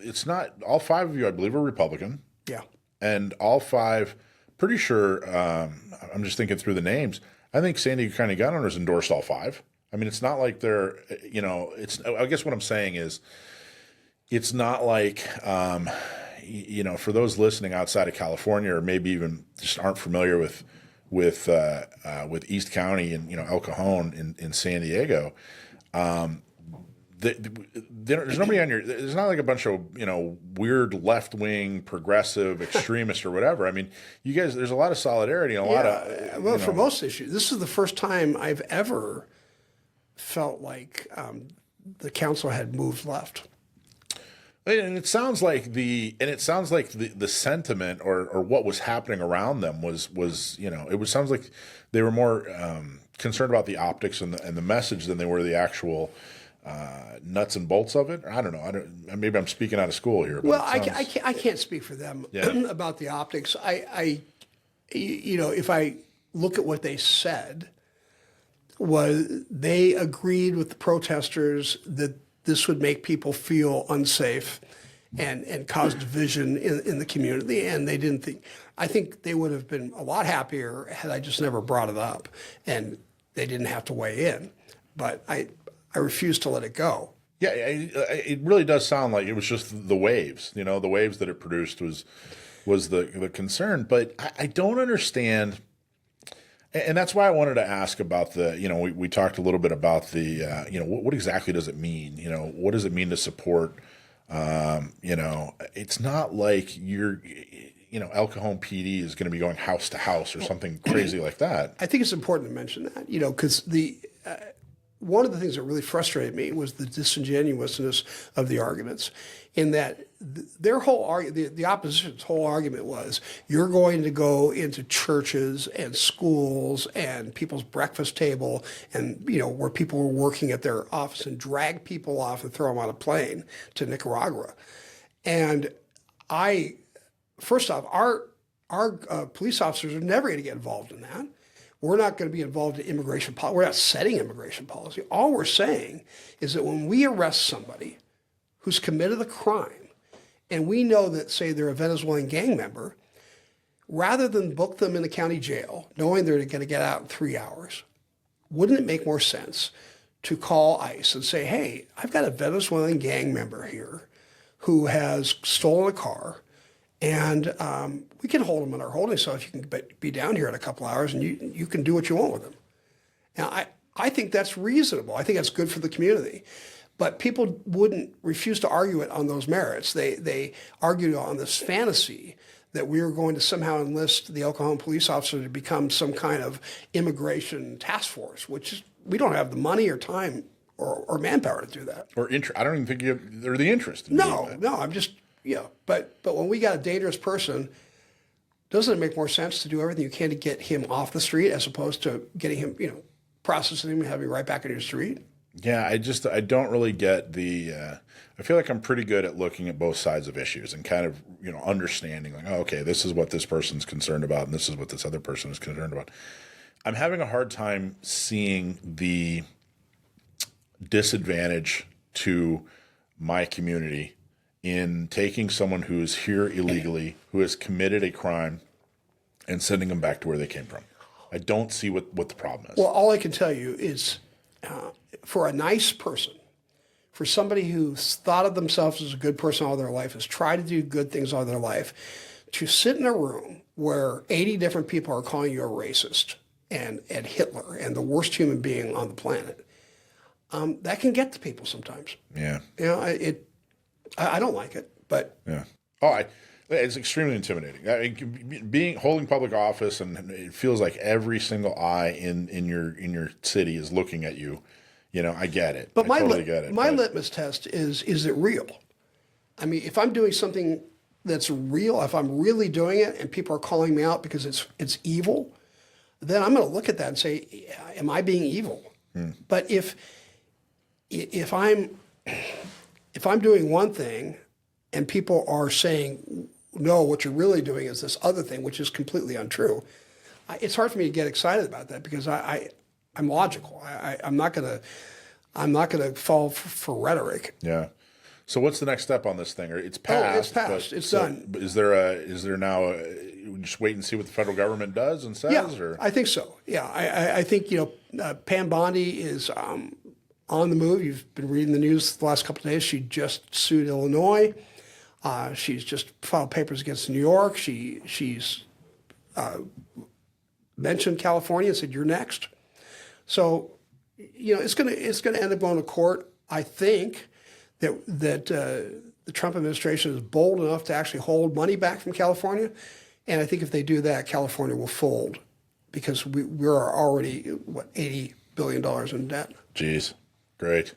Speaker 1: it's not all 5 of you, I believe, are Republican.
Speaker 2: Yeah.
Speaker 1: And all 5 pretty sure, I'm just thinking through the names. I think San Diego County gun owners endorsed all 5. I mean, it's not like they're, I guess what I'm saying is it's not like, for those listening outside of California or maybe even just aren't familiar with East County and, El Cajon in San Diego, there's nobody on there's not like a bunch of, weird left-wing progressive extremists or whatever. I mean, you guys, there's a lot of solidarity and a lot of,
Speaker 2: well, for most issues, this is the first time I've ever felt like the council had moved left.
Speaker 1: And it sounds like the sentiment or what was happening around them was sounds like they were more concerned about the optics and the message than they were the actual nuts and bolts of it. I don't know. Maybe I'm speaking out of school here. But
Speaker 2: well, I can't speak for them about the optics. If I look at what they said, was they agreed with the protesters that this would make people feel unsafe and cause division in the community. And they didn't think, I think they would have been a lot happier had I just never brought it up and they didn't have to weigh in. But I refuse to let it go.
Speaker 1: Yeah, it really does sound like it was just the waves, the waves that it produced was the concern. But I don't understand. And that's why I wanted to ask about we talked a little bit about the, what exactly does it mean? What does it mean to support? It's not like El Cajon PD is going to be going house to house or something crazy like that.
Speaker 2: I think it's important to mention that, because one of the things that really frustrated me was the disingenuousness of the arguments, in that their whole the opposition's whole argument was, you're going to go into churches and schools and people's breakfast table and where people were working at their office and drag people off and throw them on a plane to Nicaragua. And first off, our police officers are never going to get involved in that. We're not going to be involved in immigration policy. We're not setting immigration policy. All we're saying is that when we arrest somebody who's committed a crime and we know that, say, they're a Venezuelan gang member, rather than book them in the county jail, knowing they're going to get out in 3 hours, wouldn't it make more sense to call ICE and say, hey, I've got a Venezuelan gang member here who has stolen a car, and we can hold them in our holding cell if you can be down here in a couple hours, and you can do what you want with them. Now, I think that's reasonable. I think that's good for the community. But people refuse to argue it on those merits. They argued on this fantasy that we were going to somehow enlist the El Cajon police officer to become some kind of immigration task force, which we don't have the money or time or manpower to do that.
Speaker 1: Or I don't even think they're the interest in doing that.
Speaker 2: I'm just... but when we got a dangerous person, doesn't it make more sense to do everything you can to get him off the street as opposed to getting him, processing him and having him right back in your street?
Speaker 1: Yeah, I don't really get I feel like I'm pretty good at looking at both sides of issues and kind of, understanding like, oh, okay, this is what this person's concerned about and this is what this other person is concerned about. I'm having a hard time seeing the disadvantage to my community in taking someone who is here illegally, who has committed a crime, and sending them back to where they came from. I don't see what the problem is.
Speaker 2: Well, all I can tell you is for a nice person, for somebody who's thought of themselves as a good person all their life, has tried to do good things all their life, to sit in a room where 80 different people are calling you a racist and Hitler and the worst human being on the planet, that can get to people sometimes.
Speaker 1: Yeah.
Speaker 2: I don't like it, but
Speaker 1: yeah. It's extremely intimidating. I mean, holding public office, and it feels like every single eye in your city is looking at you. I get it.
Speaker 2: But
Speaker 1: I totally get it.
Speaker 2: My litmus test is it real? I mean, if I'm doing something that's real, if I'm really doing it, and people are calling me out because it's evil, then I'm going to look at that and say, am I being evil? But if I'm doing one thing and people are saying, no, what you're really doing is this other thing, which is completely untrue, it's hard for me to get excited about that because I'm logical. I'm not gonna fall for rhetoric.
Speaker 1: Yeah. So what's the next step on this thing? It's passed.
Speaker 2: It's passed. It's done.
Speaker 1: Is there now we just wait and see what the federal government does and says?
Speaker 2: Yeah,
Speaker 1: Or?
Speaker 2: I think so. Yeah, I think, Pam Bondi is on the move. You've been reading the news the last couple of days. She just sued Illinois. She's just filed papers against New York. She's mentioned California and said, "You're next." So, it's going to end up going to court. I think that the Trump administration is bold enough to actually hold money back from California, and I think if they do that, California will fold because we're already $80 billion in debt.
Speaker 1: Jeez, great.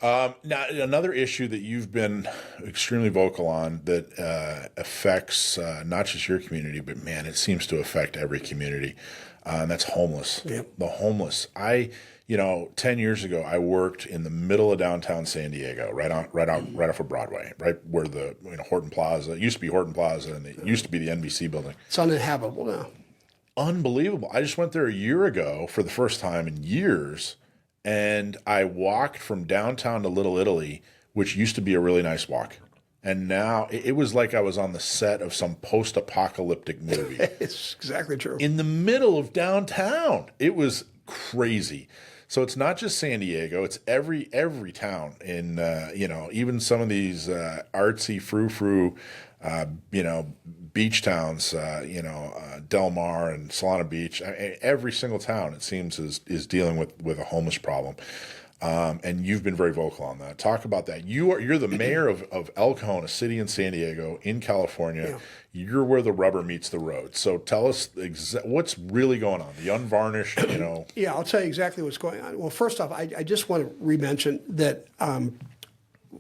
Speaker 1: Now, another issue that you've been extremely vocal on that affects not just your community, but man, it seems to affect every community, and that's homeless.
Speaker 2: Yep.
Speaker 1: The homeless. 10 years ago, I worked in the middle of downtown San Diego, right off of Broadway, right where the Horton Plaza, it used to be Horton Plaza, and it used to be the NBC building.
Speaker 2: It's uninhabitable now.
Speaker 1: Unbelievable. I just went there a year ago for the first time in years, and I walked from downtown to Little Italy, which used to be a really nice walk. And now it was like I was on the set of some post-apocalyptic movie.
Speaker 2: It's exactly true.
Speaker 1: In the middle of downtown. It was crazy. So it's not just San Diego, it's every town in, even some of these artsy frou-frou, beach towns, Del Mar and Solana Beach. Every single town, it seems, is dealing with a homeless problem. And you've been very vocal on that. Talk about that. You're the mayor of El Cajon, a city in San Diego, in California. Yeah. You're where the rubber meets the road. So tell us what's really going on. The unvarnished,
Speaker 2: Yeah, I'll tell you exactly what's going on. Well, first off, I just want to re-mention that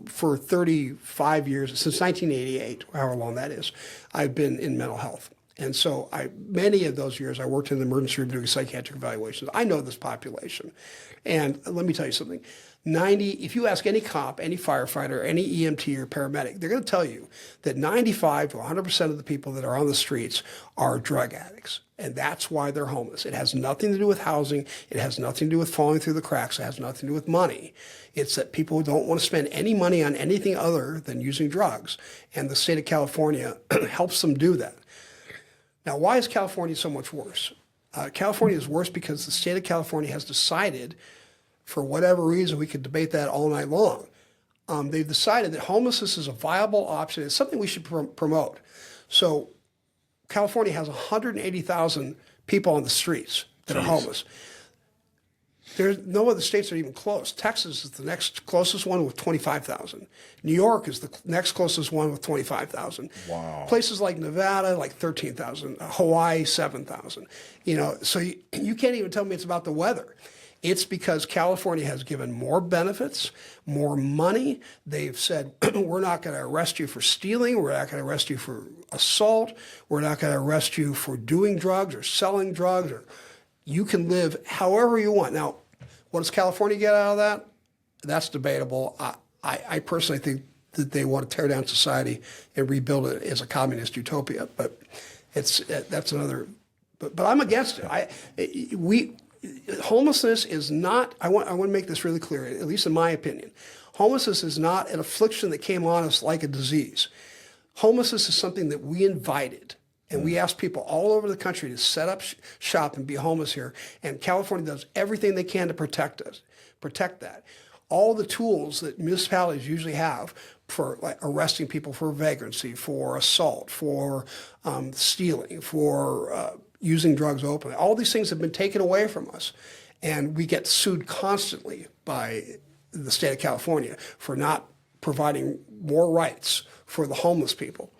Speaker 2: for 35 years, since 1988, however long that is, I've been in mental health. And so many of those years, I worked in the emergency room doing psychiatric evaluations. I know this population. And let me tell you something. If you ask any cop, any firefighter, any EMT or paramedic, they're going to tell you that 95 to 100% of the people that are on the streets are drug addicts. And that's why they're homeless. It has nothing to do with housing. It has nothing to do with falling through the cracks. It has nothing to do with money. It's that people don't want to spend any money on anything other than using drugs. And the state of California helps them do that. Now, why is California so much worse? California is worse because the state of California has decided, for whatever reason, we could debate that all night long, they've decided that homelessness is a viable option. It's something we should promote. So California has 180,000 people on the streets that are homeless. There's no other states that are even close. Texas is the next closest one with 25,000. New York is the next closest one with 25,000.
Speaker 1: Wow.
Speaker 2: Places like Nevada, like 13,000. Hawaii, 7,000. So you can't even tell me it's about the weather. It's because California has given more benefits, more money. They've said, we're not going to arrest you for stealing. We're not going to arrest you for assault. We're not going to arrest you for doing drugs or selling drugs. Or you can live however you want. Now, what does California get out of that? That's debatable. I personally think that they want to tear down society and rebuild it as a communist utopia. But that's another. But I'm against it. Homelessness is not. I want to make this really clear, at least in my opinion. Homelessness is not an affliction that came on us like a disease. Homelessness is something that we invited. And we ask people all over the country to set up shop and be homeless here. And California does everything they can to protect that. All the tools that municipalities usually have for arresting people for vagrancy, for assault, for stealing, for using drugs openly, all these things have been taken away from us. And we get sued constantly by the state of California for not providing more rights for the homeless people.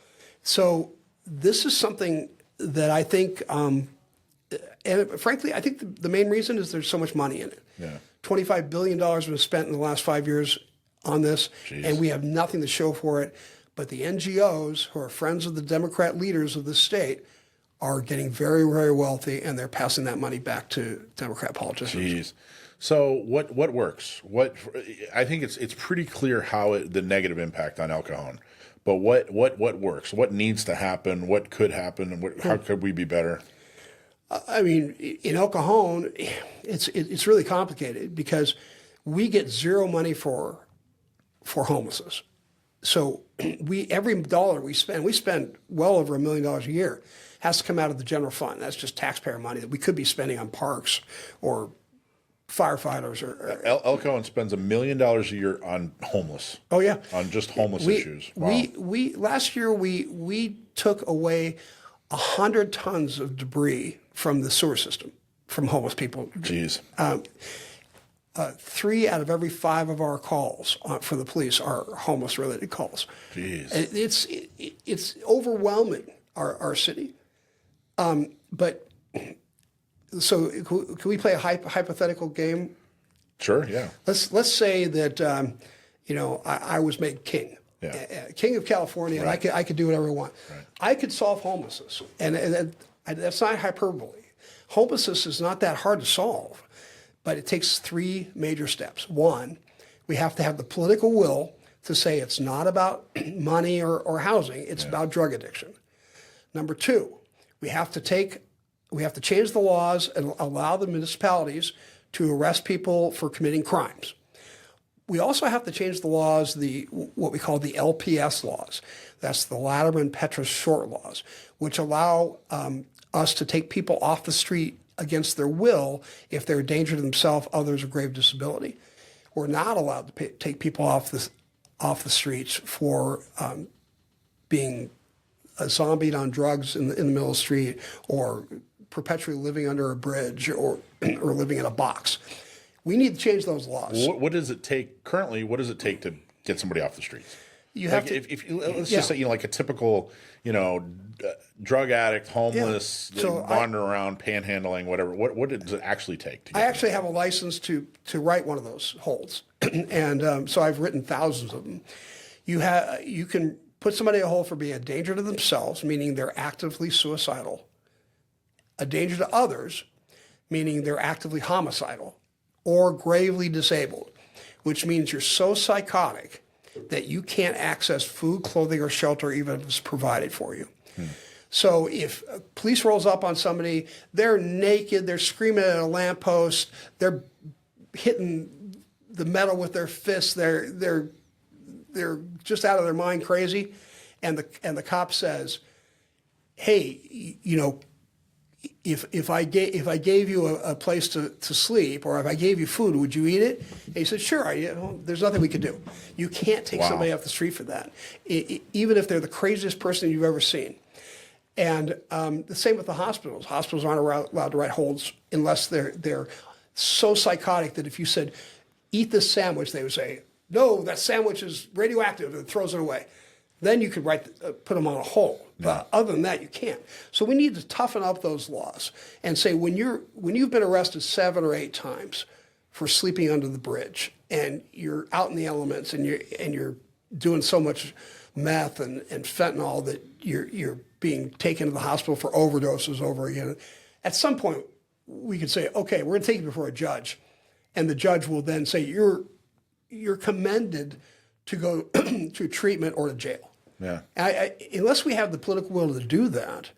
Speaker 2: So this is something that I think, and frankly, I think the main reason is there's so much money in it.
Speaker 1: Yeah.
Speaker 2: $25 billion was spent in the last 5 years on this,
Speaker 1: Jeez.
Speaker 2: And we have nothing to show for it. But the NGOs, who are friends of the Democrat leaders of the state, are getting very, very wealthy, and they're passing that money back to Democrat politicians.
Speaker 1: Jeez. So what works? I think it's pretty clear how the negative impact on El Cajon. But what works? What needs to happen? What could happen? And how could we be better?
Speaker 2: I mean, in El Cajon, it's really complicated because we get zero money for homelessness. So every dollar we spend well over $1 million a year, has to come out of the general fund. That's just taxpayer money that we could be spending on parks or firefighters or
Speaker 1: El Cajon spends $1 million a year on homeless.
Speaker 2: oh yeah,
Speaker 1: On just homeless issues. Wow.
Speaker 2: we last year we took away 100 tons of debris from the sewer system from homeless people.
Speaker 1: Jeez.
Speaker 2: 3 out of every 5 of our calls for the police are homeless related calls.
Speaker 1: Jeez.
Speaker 2: It's overwhelming our city. But so can we play a hypothetical game?
Speaker 1: Sure. Yeah.
Speaker 2: Let's say that I was made king, king of California, and I could do whatever I want.
Speaker 1: Right.
Speaker 2: I could solve homelessness, and that's not hyperbole. Homelessness is not that hard to solve, but it takes 3 major steps. 1, we have to have the political will to say it's not about money or housing; it's about drug addiction. Number 2, we have to change the laws and allow the municipalities to arrest people for committing crimes. We also have to change the laws, what we call the LPS laws. That's the Latterman-Petrus short laws, which allow us to take people off the street against their will if they're a danger to themselves, others, or grave disability. We're not allowed to take people off the streets for being zombied on drugs in the middle of the street, or perpetually living under a bridge, or living in a box. We need to change those laws.
Speaker 1: What does it take currently? What does it take to get somebody off the streets?
Speaker 2: You have to.
Speaker 1: If let's just say like a typical drug addict, homeless, wandering around, panhandling, whatever. What does it actually take? To get
Speaker 2: I actually have a license to write one of those holds, and so I've written thousands of them. You can put somebody in a hold for being a danger to themselves, meaning they're actively suicidal, a danger to others, meaning they're actively homicidal, or gravely disabled, which means you're so psychotic that you can't access food, clothing, or shelter even if it's provided for you. So if police rolls up on somebody, they're naked, they're screaming at a lamppost, they're hitting the metal with their fists, they're just out of their mind crazy, and the cop says, "Hey, if I gave you a place to sleep, or if I gave you food, would you eat it?" And he said, "Sure. There's nothing we could do." You can't take somebody off the street for that, even if they're the craziest person you've ever seen. And the same with the hospitals. Hospitals aren't allowed to write holds unless they're so psychotic that if you said, "Eat this sandwich," they would say, "No, that sandwich is radioactive," and throws it away. Then you could put them on a hold. But other than that, you can't. So we need to toughen up those laws and say when you've been arrested 7 or 8 times for sleeping under the bridge, and you're out in the elements, and you're doing so much meth and fentanyl that you're being taken to the hospital for overdoses over again. At some point, we could say, okay, we're going to take you before a judge, and the judge will then say you're commended to go to treatment or to jail.
Speaker 1: Yeah.
Speaker 2: Unless we have the political will to do that,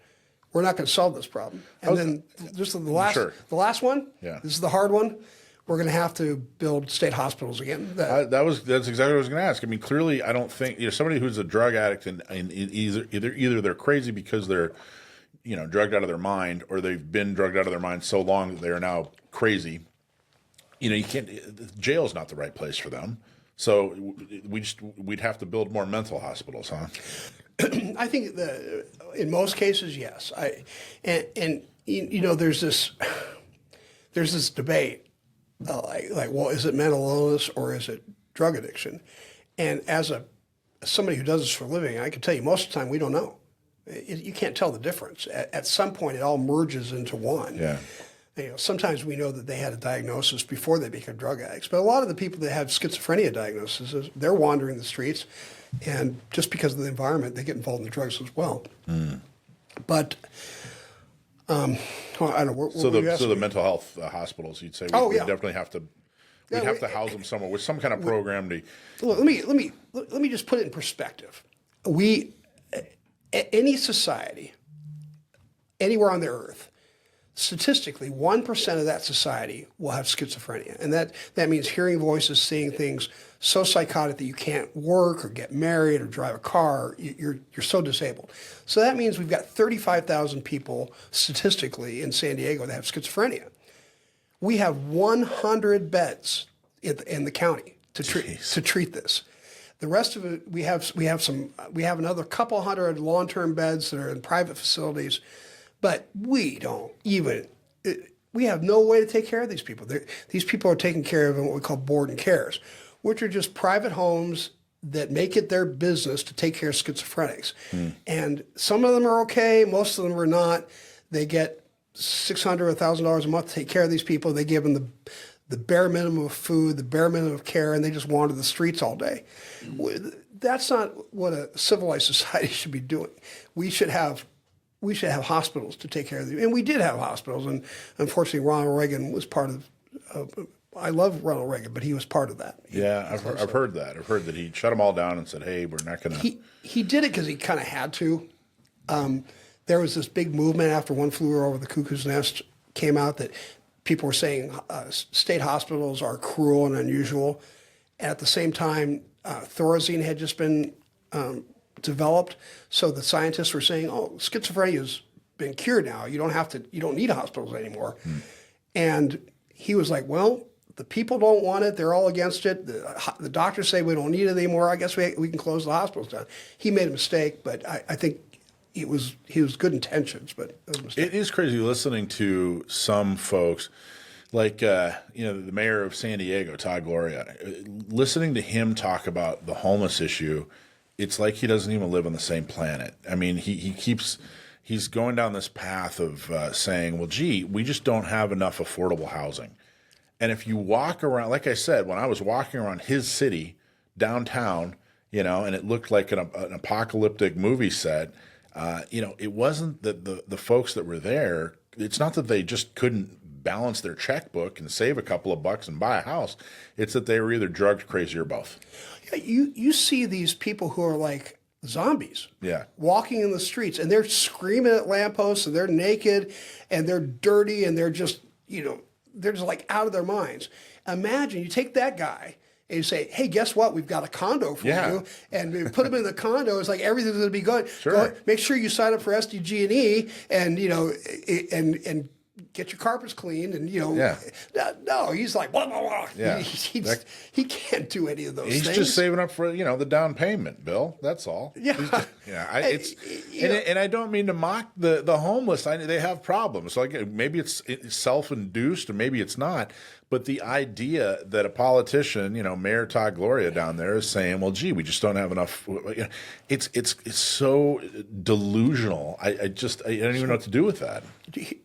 Speaker 2: we're not going to solve this problem. And then just the last one.
Speaker 1: Yeah.
Speaker 2: This is the hard one. We're going to have to build state hospitals again.
Speaker 1: That's exactly what I was going to ask. I mean, clearly, I don't think somebody who's a drug addict and either they're crazy because they're drugged out of their mind, or they've been drugged out of their mind so long that they are now crazy. You can't. Jail is not the right place for them. So we'd have to build more mental hospitals, huh?
Speaker 2: I think in most cases, yes. There's this debate, well, is it mental illness or is it drug addiction? And as somebody who does this for a living, I can tell you most of the time we don't know. You can't tell the difference. At some point, it all merges into one. Yeah. Sometimes we know that they had a diagnosis before they became drug addicts, but a lot of the people that have schizophrenia diagnoses, they're wandering the streets, and just because of the environment, they get involved in the drugs as well. But I don't know. So
Speaker 1: the mental health hospitals, you'd say we definitely have to. We'd have to house them somewhere with some kind of program to.
Speaker 2: Let me just put it in perspective. Any society, anywhere on the earth, statistically, 1% of that society will have schizophrenia. And that means hearing voices, seeing things so psychotic that you can't work or get married or drive a car. You're so disabled. So that means we've got 35,000 people statistically in San Diego that have schizophrenia. We have 100 beds in the county to treat this. The rest of it, we have another couple hundred long-term beds that are in private facilities, but we have no way to take care of these people. These people are taken care of in what we call board and cares, which are just private homes that make it their business to take care of schizophrenics. And some of them are okay, most of them are not. They get $600 or $1,000 a month to take care of these people. They give them the bare minimum of food, the bare minimum of care, and they just wander the streets all day. That's not what a civilized society should be doing. We should have hospitals to take care of them. And we did have hospitals, and unfortunately Ronald Reagan was part of I love Ronald Reagan, but he was part of that.
Speaker 1: Yeah, I've heard that. I've heard that he shut them all down and said, hey, we're not going to...
Speaker 2: He did it because he kind of had to. There was this big movement after One Flew Over the Cuckoo's Nest came out that people were saying state hospitals are cruel and unusual. And at the same time, Thorazine had just been developed. So the scientists were saying, oh, schizophrenia has been cured now. You don't need hospitals anymore. And he was like, well, the people don't want it. They're all against it. The doctors say we don't need it anymore. I guess we can close the hospitals down. He made a mistake, but I think he was good intentions, but it was a mistake.
Speaker 1: It is crazy listening to some folks, like the mayor of San Diego, Todd Gloria, listening to him talk about the homeless issue. It's like he doesn't even live on the same planet. I mean, he's going down this path of saying, well, gee, we just don't have enough affordable housing. And if you walk around, like I said, when I was walking around his city downtown, and it looked like an apocalyptic movie set. It wasn't that the folks that were there, it's not that they just couldn't balance their checkbook and save a couple of bucks and buy a house. It's that they were either drugged, crazy, or both.
Speaker 2: Yeah, you see these people who are like zombies walking in the streets, and they're screaming at lampposts, and they're naked, and they're dirty, and they're just, they're just like out of their minds. Imagine you take that guy and you say, hey, guess what? We've got a condo for you. And we put him in the condo. It's like everything's going to be good.
Speaker 1: Sure.
Speaker 2: Go, make sure you sign up for SDG&E and, and get your carpets cleaned. And, no, he's like, blah, blah, blah.
Speaker 1: Yeah.
Speaker 2: He can't do any of those things.
Speaker 1: He's just saving up for, the down payment, Bill. That's all.
Speaker 2: Yeah.
Speaker 1: And I don't mean to mock the homeless. They have problems. So maybe it's self-induced or maybe it's not. But the idea that a politician, Mayor Todd Gloria down there is saying, well, gee, we just don't have enough. It's so delusional. I don't even know what to do with that.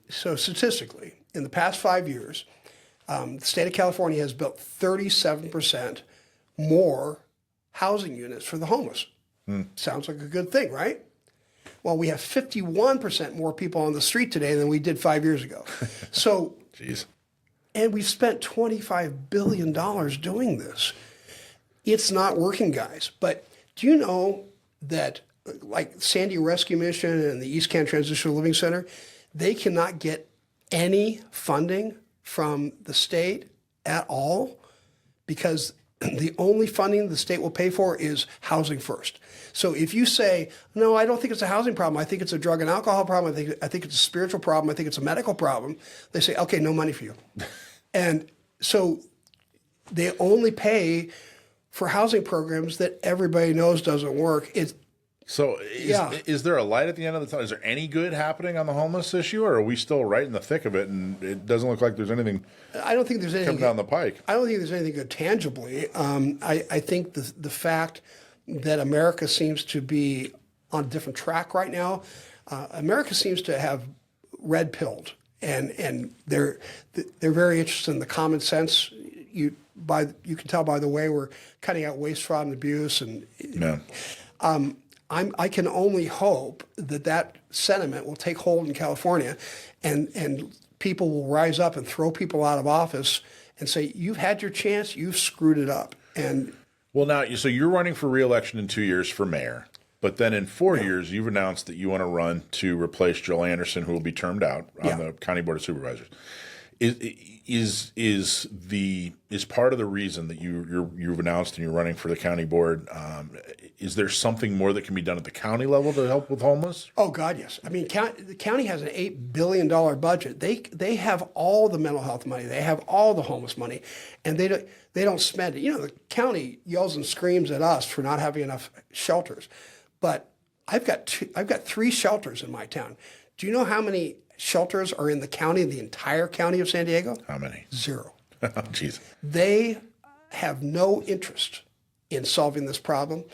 Speaker 2: So statistically, in the past 5 years, the state of California has built 37% more housing units for the homeless. Sounds like a good thing, right? Well, we have 51% more people on the street today than we did 5 years ago. So,
Speaker 1: jeez.
Speaker 2: And we've spent $25 billion doing this. It's not working, guys. But do you know that, like Sandy Rescue Mission and the East Can Transitional Living Center, they cannot get any funding from the state at all because the only funding the state will pay for is housing first. So if you say, no, I don't think it's a housing problem, I think it's a drug and alcohol problem, I think it's a spiritual problem, I think it's a medical problem, they say, okay, no money for you. And so they only pay for housing programs that everybody knows doesn't work. Is there a light at the end of the tunnel? Is there any good happening on the homeless issue, or are we still right in the thick of it and it doesn't look like there's anything I don't think there's anything
Speaker 1: coming down the pike?
Speaker 2: I don't think there's anything good tangibly. I think the fact that America seems to be on a different track right now, America seems to have red-pilled, and they're very interested in the common sense. You can tell by the way we're cutting out waste, fraud, and abuse, and I can only hope that sentiment will take hold in California, and people will rise up and throw people out of office and say, "You've had your chance, you've screwed it up." And
Speaker 1: well, now, so you're running for re-election in 2 years for mayor. But then in 4 years, you've announced that you want to run to replace Joel Anderson, who will be termed out on the County Board of Supervisors. Is part of the reason that you've announced and you're running for the county board? Is there something more that can be done at the county level to help with homeless?
Speaker 2: Oh God, yes. I mean, the county has an $8 billion budget. They have all the mental health money. They have all the homeless money, and they don't spend it. You know, the county yells and screams at us for not having enough shelters, but I've got 3 shelters in my town. Do you know how many shelters are in the county, the entire county of San Diego?
Speaker 1: How many?
Speaker 2: 0.
Speaker 1: Jeez.
Speaker 2: They have no interest in solving this problem.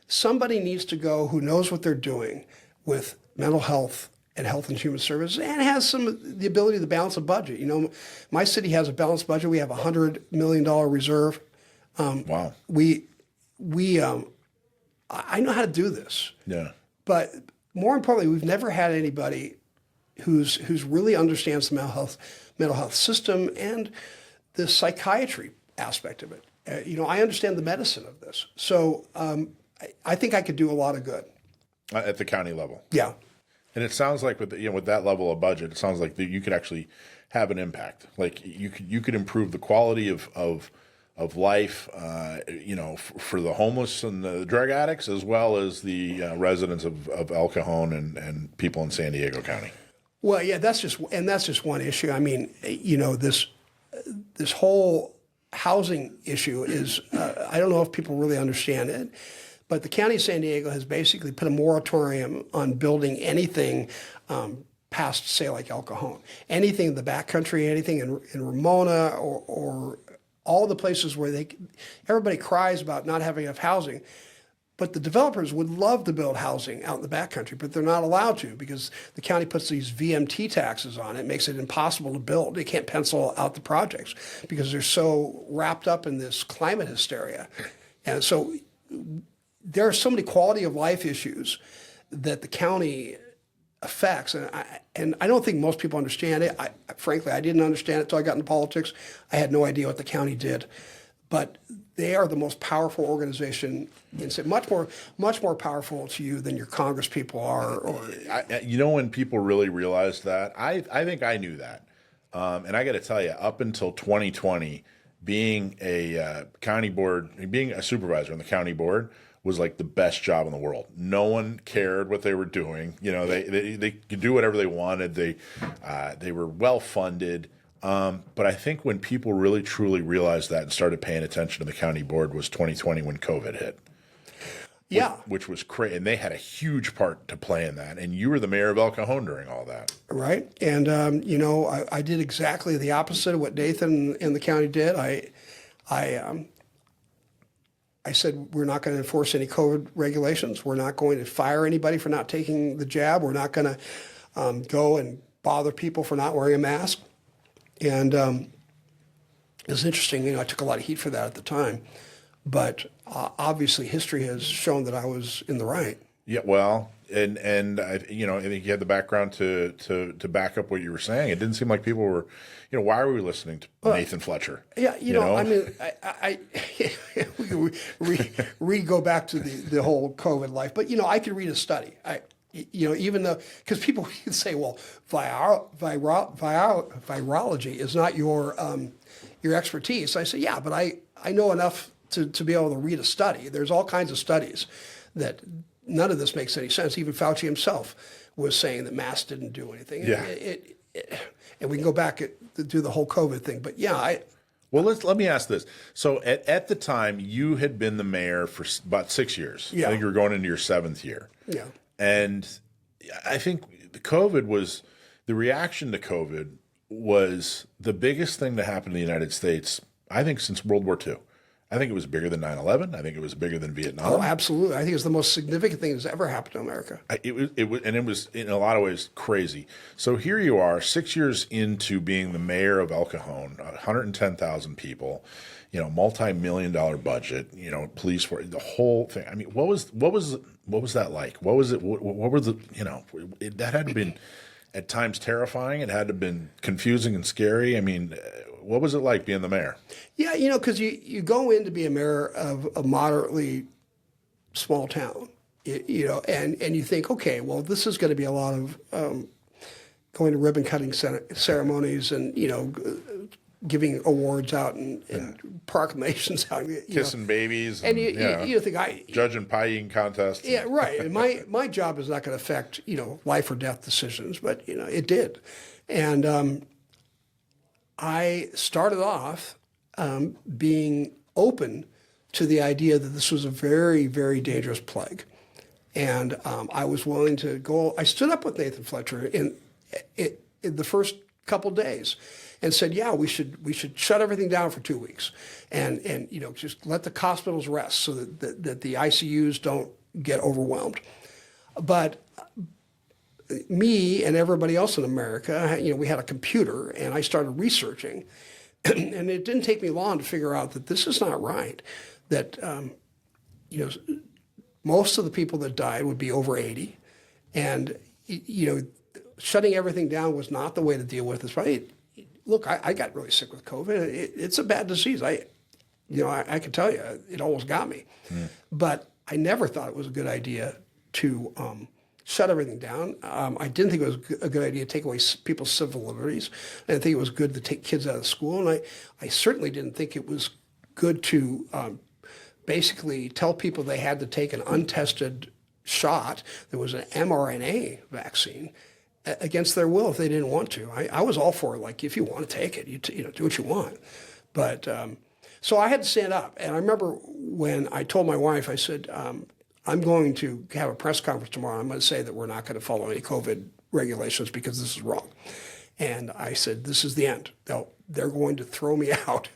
Speaker 2: Somebody needs to go who knows what they're doing with mental health and health and human services and has the ability to balance a budget. You know, my city has a balanced budget. We have a $100 million reserve.
Speaker 1: Wow.
Speaker 2: I know how to do this.
Speaker 1: Yeah.
Speaker 2: But more importantly, we've never had anybody who's really understands the mental health system and the psychiatry aspect of it. You know, I understand the medicine of this, so I think I could do a lot of good
Speaker 1: At the county level.
Speaker 2: Yeah,
Speaker 1: and it sounds like with that level of budget, it sounds like that you could actually have an impact. Like you could improve the quality of life, for the homeless and the drug addicts, as well as the residents of El Cajon and people in San Diego County.
Speaker 2: Well, yeah, that's just one issue. I mean, you know, this whole housing issue is, I don't know if people really understand it, but the county of San Diego has basically put a moratorium on building anything past, say, like El Cajon. Anything in the backcountry, anything in Ramona or all the places where everybody cries about not having enough housing. But the developers would love to build housing out in the backcountry, but they're not allowed to because the county puts these VMT taxes on it. It makes it impossible to build. They can't pencil out the projects because they're so wrapped up in this climate hysteria. And so there are so many quality of life issues that the county affects. And I don't think most people understand it. Frankly, I didn't understand it until I got into politics. I had no idea what the county did. But they are the most powerful organization, much more powerful to you than your Congress people are.
Speaker 1: When people really realize that, I think I knew that. And I got to tell you, up until 2020, being a county board, being a supervisor on the county board was like the best job in the world. No one cared what they were doing. You know, they could do whatever they wanted. They were well funded. But I think when people really truly realized that and started paying attention to the county board was 2020 when COVID hit.
Speaker 2: Yeah.
Speaker 1: Which was crazy. And they had a huge part to play in that. And you were the mayor of El Cajon during all that. Right.
Speaker 2: And, I did exactly the opposite of what Nathan and the county did. I said, we're not going to enforce any COVID regulations. We're not going to fire anybody for not taking the jab. We're not going to go and bother people for not wearing a mask. And it was interesting, I took a lot of heat for that at the time, but obviously history has shown that I was in the right.
Speaker 1: Yeah, well, and I think you had the background to back up what you were saying. It didn't seem like people were, why are we listening to Nathan Fletcher?
Speaker 2: Yeah, I mean, we go back to the whole COVID life, but I could read a study. Even though, because people can say, well, virology is not your expertise. I say, yeah, but I know enough to be able to read a study. There's all kinds of studies that none of this makes any sense. Even Fauci himself was saying that masks didn't do anything.
Speaker 1: Yeah.
Speaker 2: And we can go back to do the whole COVID thing. But yeah,
Speaker 1: Well, let me ask this. So at the time, you had been the mayor for about 6 years.
Speaker 2: Yeah.
Speaker 1: I think you were going into your 7th year.
Speaker 2: Yeah.
Speaker 1: And I think the reaction to COVID was the biggest thing to happen in the United States, I think, since World War II. I think it was bigger than 9/11. I think it was bigger than Vietnam.
Speaker 2: Oh, absolutely. I think it's the most significant thing that's ever happened to America.
Speaker 1: It was in a lot of ways crazy. So here you are, 6 years into being the mayor of El Cajon, 110,000 people, multi-million-dollar budget, police force, the whole thing. I mean, what was that like? What was it? What were the that had to been at times terrifying. It had to have been confusing and scary. I mean, what was it like being the mayor?
Speaker 2: Yeah, because you go in to be a mayor of a moderately small town, You know, and you think, okay, well, this is going to be a lot of going to ribbon cutting ceremonies and, you know, giving awards out and proclamations out.
Speaker 1: Kissing babies.
Speaker 2: And you think
Speaker 1: judging pie eating contests.
Speaker 2: Yeah, right. And my job is not going to affect, you know, life or death decisions, but, you know, it did. And I started off being open to the idea that this was a very, very dangerous plague. And I was willing to go. I stood up with Nathan Fletcher in the first couple days and said, yeah, we should shut everything down for 2 weeks and you know, just let the hospitals rest so that the ICUs don't get overwhelmed. But me and everybody else in America, you know, we had a computer and I started researching and it didn't take me long to figure out that this is not right, that, you know, most of the people that died would be over 80 and, you know, shutting everything down was not the way to deal with this, right? Look, I got really sick with COVID. It's a bad disease. I can tell you, it almost got me. But I never thought it was a good idea to shut everything down. I didn't think it was a good idea to take away people's civil liberties. I didn't think it was good to take kids out of school. And I certainly didn't think it was good to basically tell people they had to take an untested shot that was an mRNA vaccine against their will if they didn't want to. I was all for, like, if you want to take it, you know, do what you want. But so I had to stand up. And I remember when I told my wife, I said, I'm going to have a press conference tomorrow. I'm going to say that we're not going to follow any COVID regulations because this is wrong. And I said, this is the end. They're going to throw me out.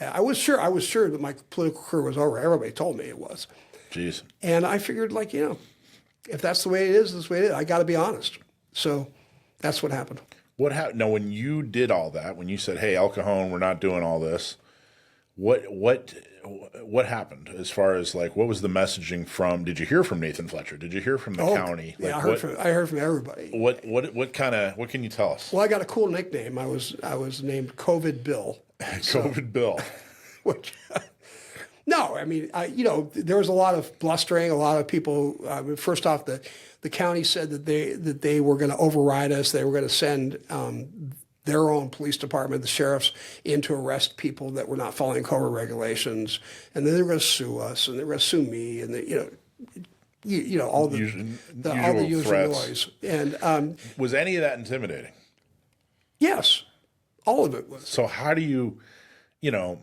Speaker 2: I was sure that my political career was over. Everybody told me it was.
Speaker 1: Jeez.
Speaker 2: And I figured, like, you know, if that's the way it is, that's the way it is. I got to be honest. So that's what happened.
Speaker 1: What happened? Now, when you did all that, when you said, "Hey, El Cajon, we're not doing all this," what happened as far as, like, what was the messaging from? Did you hear from Nathan Fletcher? Did you hear from the county?
Speaker 2: Yeah,
Speaker 1: like,
Speaker 2: I heard from everybody.
Speaker 1: What can you tell us?
Speaker 2: Well, I got a cool nickname. I was named COVID Bill.
Speaker 1: COVID Bill.
Speaker 2: Which. No, I mean, you know, there was a lot of blustering. A lot of people. First off, the county said that they were going to override us. They were going to send their own police department, the sheriffs, in to arrest people that were not following COVID regulations, and then they were going to sue us, and they were going to sue me, and you know all the usual
Speaker 1: threats.
Speaker 2: noise. And
Speaker 1: was any of that intimidating?
Speaker 2: Yes, all of it was.
Speaker 1: So how do you, you know?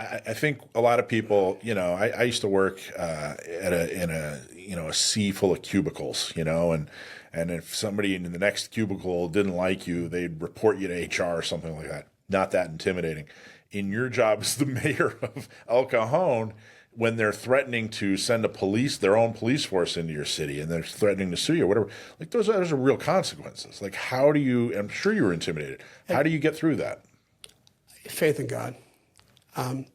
Speaker 1: I think a lot of people, you know, I used to work in a sea full of cubicles, you know, and if somebody in the next cubicle didn't like you, they'd report you to HR or something like that. Not that intimidating. In your job as the mayor of El Cajon, when they're threatening to send their own police force into your city and they're threatening to sue you or whatever, like those are real consequences. Like, how do you? I'm sure you were intimidated. How do you get through that?
Speaker 2: Faith in God.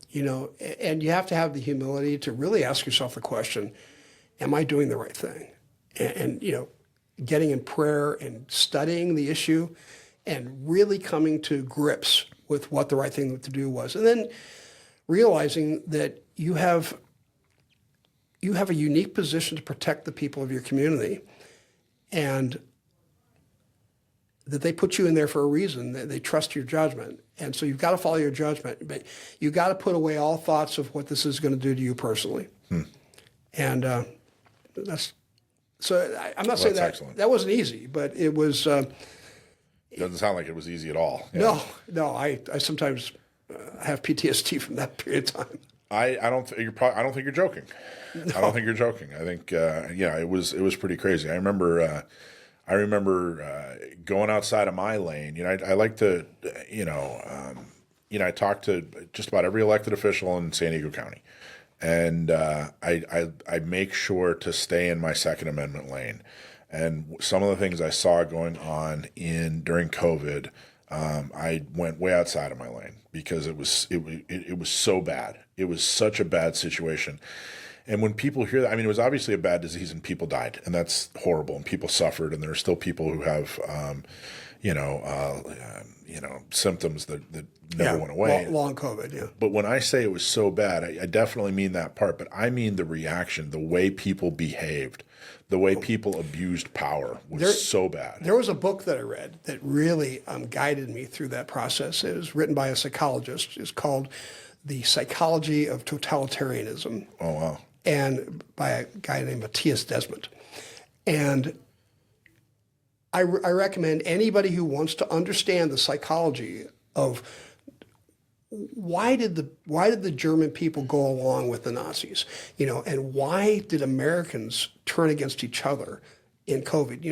Speaker 2: You know, and you have to have the humility to really ask yourself the question, am I doing the right thing? And you know, getting in prayer and studying the issue and really coming to grips with what the right thing to do was. And then realizing that you have a unique position to protect the people of your community and that they put you in there for a reason. They trust your judgment. And so you've got to follow your judgment, but you've got to put away all thoughts of what this is going to do to you personally. And I'm not saying that wasn't easy, but it was. It
Speaker 1: doesn't sound like it was easy at all. Yeah.
Speaker 2: No. I sometimes have PTSD from that period of time.
Speaker 1: I don't think you're joking. No. I don't think you're joking. I think it was pretty crazy. I remember going outside of my lane. You know, I like to, I talk to just about every elected official in San Diego County, and I make sure to stay in my Second Amendment lane. And some of the things I saw going on during COVID, I went way outside of my lane because it was so bad. It was such a bad situation. And when people hear that, I mean, it was obviously a bad disease and people died, and that's horrible, and people suffered, and there are still people who have, symptoms that never went away.
Speaker 2: Long COVID, yeah.
Speaker 1: But when I say it was so bad, I definitely mean that part. But I mean the reaction, the way people behaved, the way people abused power was so bad.
Speaker 2: There was a book that I read that really guided me through that process. It was written by a psychologist. It's called The Psychology of Totalitarianism.
Speaker 1: Oh, wow.
Speaker 2: And by a guy named Matthias Desmond. And I recommend anybody who wants to understand the psychology of why did the German people go along with the Nazis, and why did Americans turn against each other in COVID?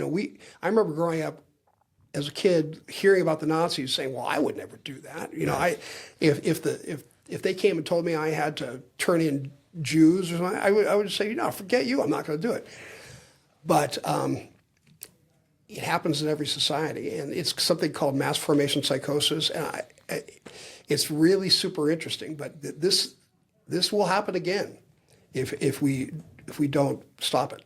Speaker 2: I remember growing up as a kid hearing about the Nazis saying, well, I would never do that. If they came and told me I had to turn in Jews or something, I would say, forget you, I'm not going to do it. But it happens in every society, and it's something called mass formation psychosis, and it's really super interesting. But this will happen again if we don't stop it.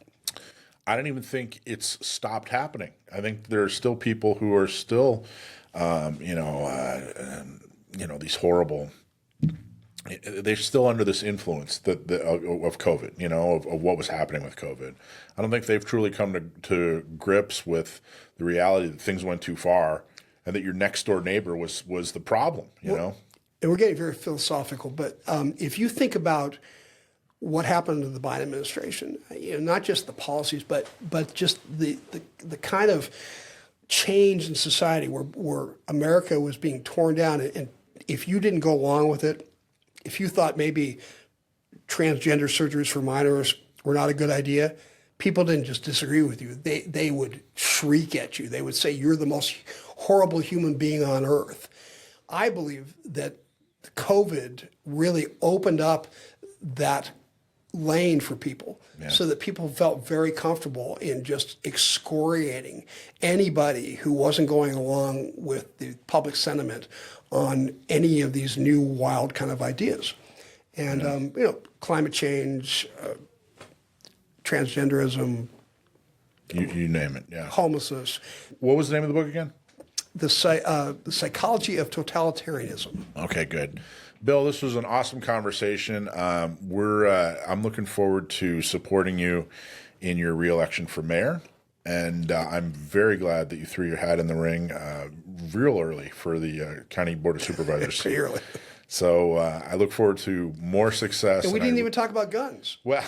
Speaker 1: I don't even think it's stopped happening. I think there are still people who are still, these horrible. They're still under this influence of COVID, of what was happening with COVID. I don't think they've truly come to grips with the reality that things went too far and that your next door neighbor was the problem, know?
Speaker 2: And we're getting very philosophical, but if you think about what happened to the Biden administration, not just the policies, but just the kind of change in society where America was being torn down, and if you didn't go along with it, if you thought maybe transgender surgeries for minors were not a good idea, people didn't just disagree with you. They would shriek at you. They would say, you're the most horrible human being on earth. I believe that COVID really opened up that lane for people so that people felt very comfortable in just excoriating anybody who wasn't going along with the public sentiment on any of these new wild kind of ideas. And, climate change, transgenderism.
Speaker 1: You name it, yeah.
Speaker 2: Homelessness.
Speaker 1: What was the name of the book again?
Speaker 2: The Psychology of Totalitarianism.
Speaker 1: Okay, good. Bill, this was an awesome conversation. I'm looking forward to supporting you in your reelection for mayor. And I'm very glad that you threw your hat in the ring real early for the County Board of Supervisors.
Speaker 2: Pretty early.
Speaker 1: So I look forward to more success.
Speaker 2: And we didn't even talk about guns.
Speaker 1: Well,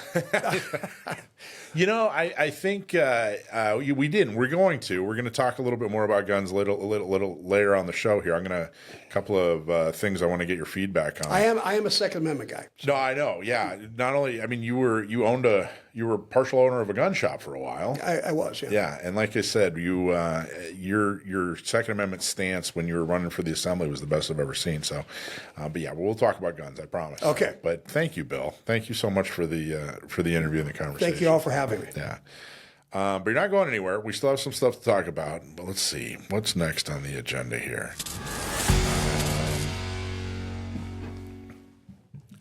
Speaker 1: I think we didn't. We're going to. We're going to talk a little bit more about guns a little later on the show here. A couple of things I want to get your feedback on.
Speaker 2: I am a Second Amendment guy.
Speaker 1: No, I know. Yeah. Not only, you were a partial owner of a gun shop for a while.
Speaker 2: I was, yeah.
Speaker 1: Yeah, and like I said, your Second Amendment stance when you were running for the assembly was the best I've ever seen. So, but yeah, we'll talk about guns, I promise.
Speaker 2: Okay.
Speaker 1: But thank you, Bill. Thank you so much for the interview and the conversation.
Speaker 2: Thank you all for having me.
Speaker 1: Yeah. But you're not going anywhere. We still have some stuff to talk about. But let's see what's next on the agenda here.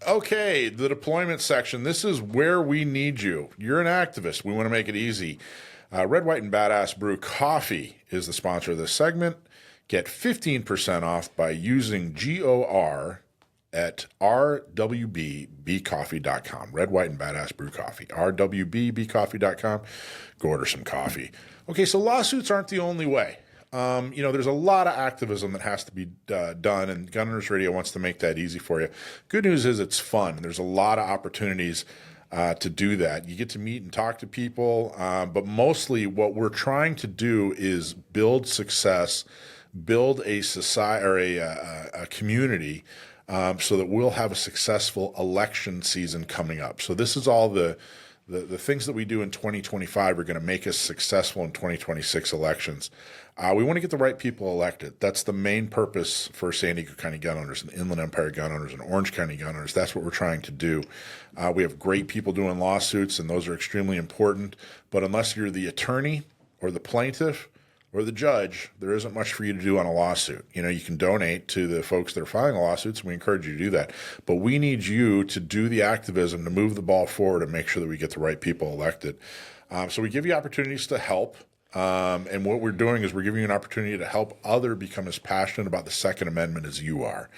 Speaker 1: Okay, the deployment section. This is where we need you. You're an activist. We want to make it easy. Red, White, and Badass Brew Coffee is the sponsor of this segment. Get 15% off by using GOR at rwbbcoffee.com. Red, White, and Badass Brew Coffee. rwbbcoffee.com. Go order some coffee. Okay, so lawsuits aren't the only way. There's a lot of activism that has to be done, and Gun Owners Radio wants to make that easy for you. Good news is it's fun. There's a lot of opportunities to do that. You get to meet and talk to people, but mostly what we're trying to do is build success, build a society or a community so that we'll have a successful election season coming up. So this is all the things that we do in 2025 are going to make us successful in 2026 elections. We want to get the right people elected. That's the main purpose for San Diego County gun owners and Inland Empire gun owners and Orange County gun owners. That's what we're trying to do. We have great people doing lawsuits, and those are extremely important. But unless you're the attorney or the plaintiff or the judge, there isn't much for you to do on a lawsuit. You can donate to the folks that are filing lawsuits, and we encourage you to do that. But we need you to do the activism to move the ball forward and make sure that we get the right people elected. So we give you opportunities to help. And what we're doing is we're giving you an opportunity to help others become as passionate about the Second Amendment as you are.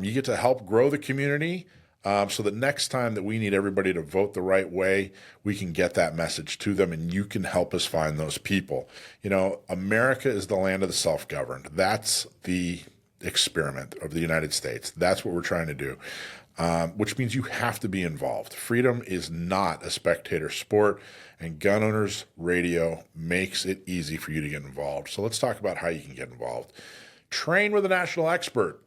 Speaker 1: You get to help grow the community so that next time that we need everybody to vote the right way, we can get that message to them and you can help us find those people. You know, America is the land of the self-governed. That's the experiment of the United States. That's what we're trying to do, which means you have to be involved. Freedom is not a spectator sport, and Gun Owners Radio makes it easy for you to get involved. So let's talk about how you can get involved. Train with a national expert.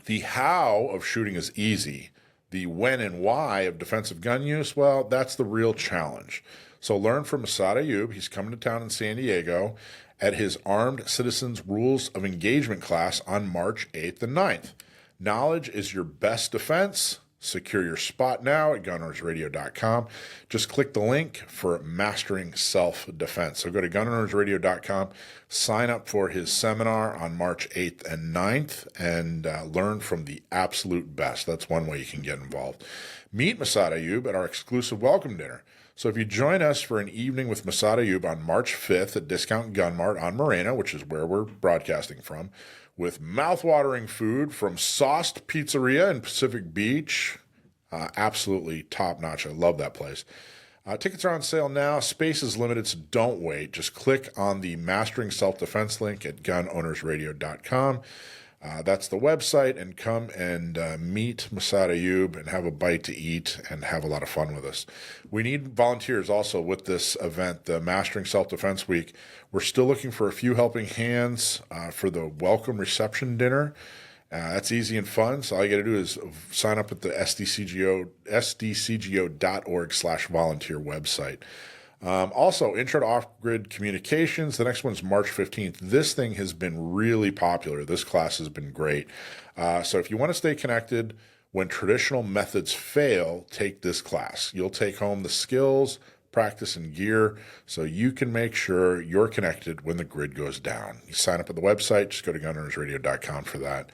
Speaker 1: The how of shooting is easy. The when and why of defensive gun use, well, that's the real challenge. So learn from Massad Ayub. He's coming to town in San Diego at his Armed Citizens Rules of Engagement class on March 8th and 9th. Knowledge is your best defense. Secure your spot now at gunownersradio.com. Just click the link for Mastering Self-Defense. So go to gunownersradio.com, sign up for his seminar on March 8th and 9th, and learn from the absolute best. That's one way you can get involved. Meet Massad Ayub at our exclusive welcome dinner. So if you join us for an evening with Massad Ayub on March 5th at Discount Gun Mart on Morena, which is where we're broadcasting from, with mouth-watering food from Sauced Pizzeria in Pacific Beach. Absolutely top-notch. I love that place. Tickets are on sale now. Space is limited, so don't wait. Just click on the Mastering Self-Defense link at gunownersradio.com. That's the website, and come and meet Massad Ayub and have a bite to eat and have a lot of fun with us. We need volunteers also with this event, the Mastering Self-Defense Week. We're still looking for a few helping hands for the welcome reception dinner. That's easy and fun. So all you got to do is sign up at the sdcgo.org/volunteer website. Also, Intro to Off-Grid Communications. The next one's March 15th. This thing has been really popular. This class has been great. So if you want to stay connected when traditional methods fail, take this class. You'll take home the skills, practice, and gear so you can make sure you're connected when the grid goes down. You sign up at the website. Just go to gunownersradio.com for that.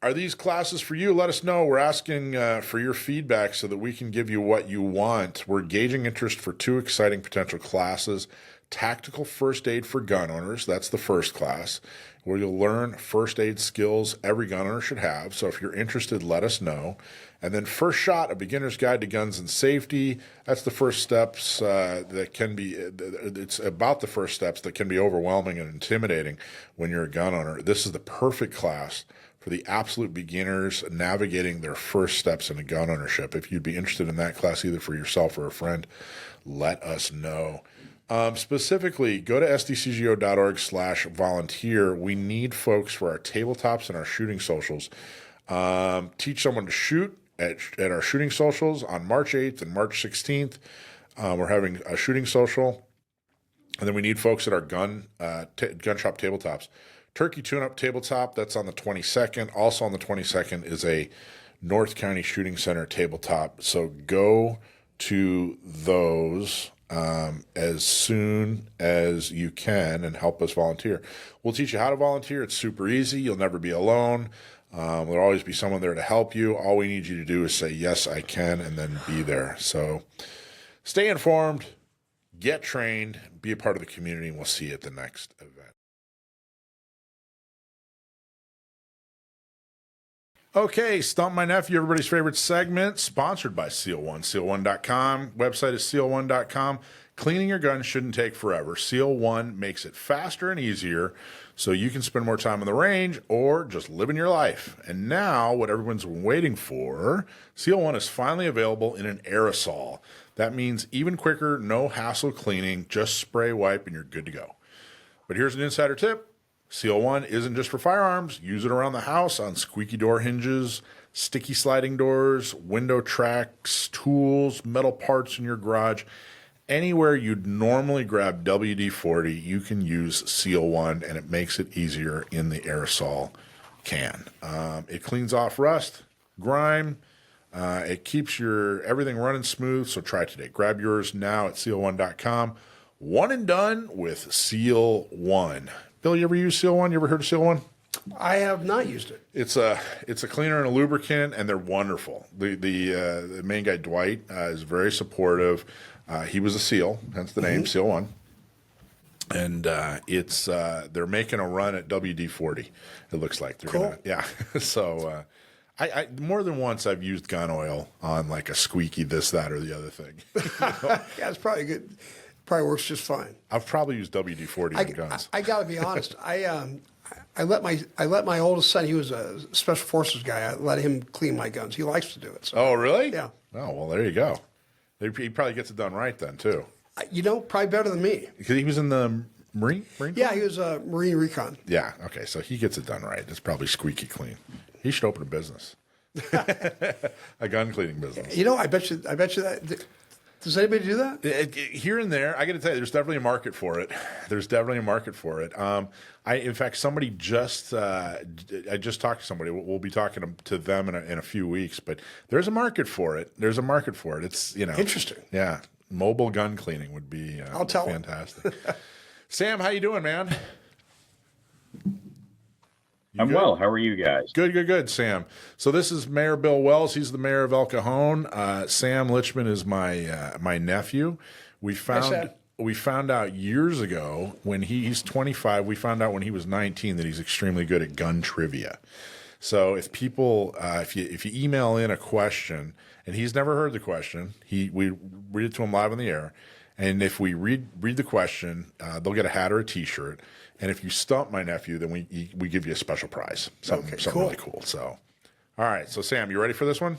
Speaker 1: Are these classes for you? Let us know. We're asking for your feedback so that we can give you what you want. We're gauging interest for 2 exciting potential classes. Tactical First Aid for Gun Owners. That's the first class, where you'll learn first aid skills every gun owner should have. So if you're interested, let us know. And then First Shot, a beginner's guide to guns and safety. That's the first steps that can be, it's about the first steps that can be overwhelming and intimidating when you're a gun owner. This is the perfect class for the absolute beginners navigating their first steps into gun ownership. If you'd be interested in that class, either for yourself or a friend, let us know. Specifically, go to sdcgo.org/volunteer. We need folks for our tabletops and our shooting socials. Teach someone to shoot at our shooting socials on March 8th and March 16th. We're having a shooting social. And then we need folks at our gun shop tabletops. Turkey Tune-Up Tabletop, that's on the 22nd. Also on the 22nd is a North County Shooting Center tabletop. So go to those as soon as you can and help us volunteer. We'll teach you how to volunteer. It's super easy. You'll never be alone. There'll always be someone there to help you. All we need you to do is say, yes, I can, and then be there. So stay informed, get trained, be a part of the community, and we'll see you at the next event. Okay, Stump My Nephew, everybody's favorite segment, sponsored by Seal One, seal1.com. Website is seal1.com. Cleaning your gun shouldn't take forever. Seal One makes it faster and easier so you can spend more time on the range or just living your life. And now, what everyone's been waiting for, Seal One is finally available in an aerosol. That means even quicker, no hassle cleaning, just spray, wipe, and you're good to go. But here's an insider tip. Seal One isn't just for firearms. Use it around the house on squeaky door hinges, sticky sliding doors, window tracks, tools, metal parts in your garage. Anywhere you'd normally grab WD-40, you can use Seal One, and it makes it easier in the aerosol can. It cleans off rust, grime. It keeps your everything running smooth, so try it today. Grab yours now at seal1.com. One and done with Seal One. Bill, you ever use Seal One? You ever heard of Seal One?
Speaker 2: I have not used it.
Speaker 1: It's a cleaner and a lubricant, and they're wonderful. The main guy, Dwight, is very supportive. He was a SEAL, hence the name SEAL 1. And it's they're making a run at WD-40. It looks like they're
Speaker 2: Cool.
Speaker 1: gonna, So I more than once I've used gun oil on like a squeaky this, that, or the other thing.
Speaker 2: Yeah, it's probably good. Probably works just fine.
Speaker 1: I've probably used WD-40 on guns.
Speaker 2: I got to be honest. I let my oldest son. He was a special forces guy. I let him clean my guns. He likes to do it. So.
Speaker 1: Oh, really?
Speaker 2: Yeah.
Speaker 1: Oh, well, there you go. He probably gets it done right then too.
Speaker 2: Probably better than me.
Speaker 1: Because he was in the Marine
Speaker 2: Yeah,
Speaker 1: Corps?
Speaker 2: he was a Marine Recon.
Speaker 1: Yeah. Okay. So he gets it done right. It's probably squeaky clean. He should open a business, a gun cleaning business.
Speaker 2: I bet you that. Does anybody do that?
Speaker 1: Here and there, I got to tell you, there's definitely a market for it. In fact, somebody I just talked to somebody. We'll be talking to them in a few weeks, but there's a market for it. It's
Speaker 2: Interesting.
Speaker 1: Yeah, mobile gun cleaning would be
Speaker 2: I'll tell
Speaker 1: fantastic. Sam, how you doing, man?
Speaker 3: I'm
Speaker 1: good?
Speaker 3: well. How are you guys?
Speaker 1: Good, Sam. So this is Mayor Bill Wells. He's the mayor of El Cajon. Sam Lichman is my nephew. We found out years ago when he's 25. We found out when he was 19 that he's extremely good at gun trivia. So if people, if you email in a question and he's never heard the question, we read it to him live on the air. And if we read the question, they'll get a hat or a T-shirt. And if you stump my nephew, then we give you a special prize, something
Speaker 2: cool.
Speaker 1: really cool. So, all right. So Sam, you ready for this one?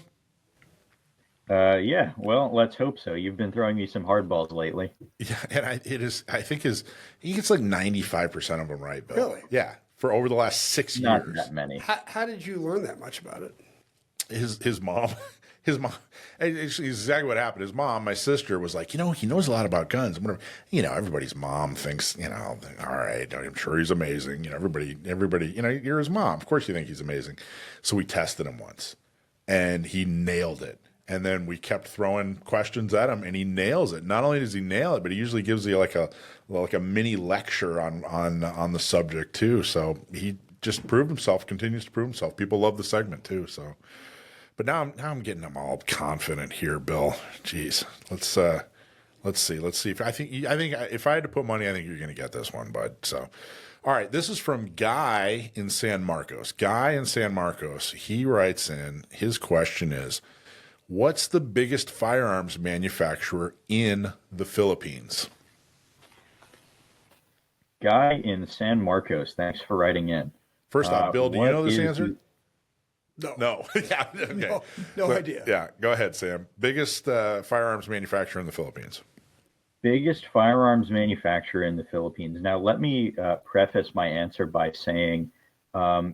Speaker 3: Yeah. Well, let's hope so. You've been throwing me some hardballs lately.
Speaker 1: Yeah, and I think he gets like 95% of them right, Bill.
Speaker 2: Really?
Speaker 1: Yeah, for over the last 6 years.
Speaker 3: Not that many.
Speaker 2: How did you learn that much about it?
Speaker 1: His mom. It's exactly what happened. His mom, my sister, was like, he knows a lot about guns. Everybody's mom thinks, all right, I'm sure he's amazing. Everybody, you're his mom. Of course you think he's amazing. So we tested him once, and he nailed it. And then we kept throwing questions at him, and he nails it. Not only does he nail it, but he usually gives you like a mini lecture on the subject too. So he just proved himself, continues to prove himself. People love the segment too. So. But now I'm getting them all confident here, Bill. Jeez, let's see. I think if I had to put money, I think you're going to get this one, bud. So, all right, this is from Guy in San Marcos. He writes in. His question is, what's the biggest firearms manufacturer in the Philippines?
Speaker 3: Guy in San Marcos, thanks for writing in.
Speaker 1: First off, Bill, do you know this answer?
Speaker 2: No.
Speaker 1: Yeah. Okay.
Speaker 2: No idea.
Speaker 1: Yeah. Go ahead, Sam. Biggest firearms manufacturer in the Philippines.
Speaker 3: Biggest firearms manufacturer in the Philippines. Now, let me preface my answer by saying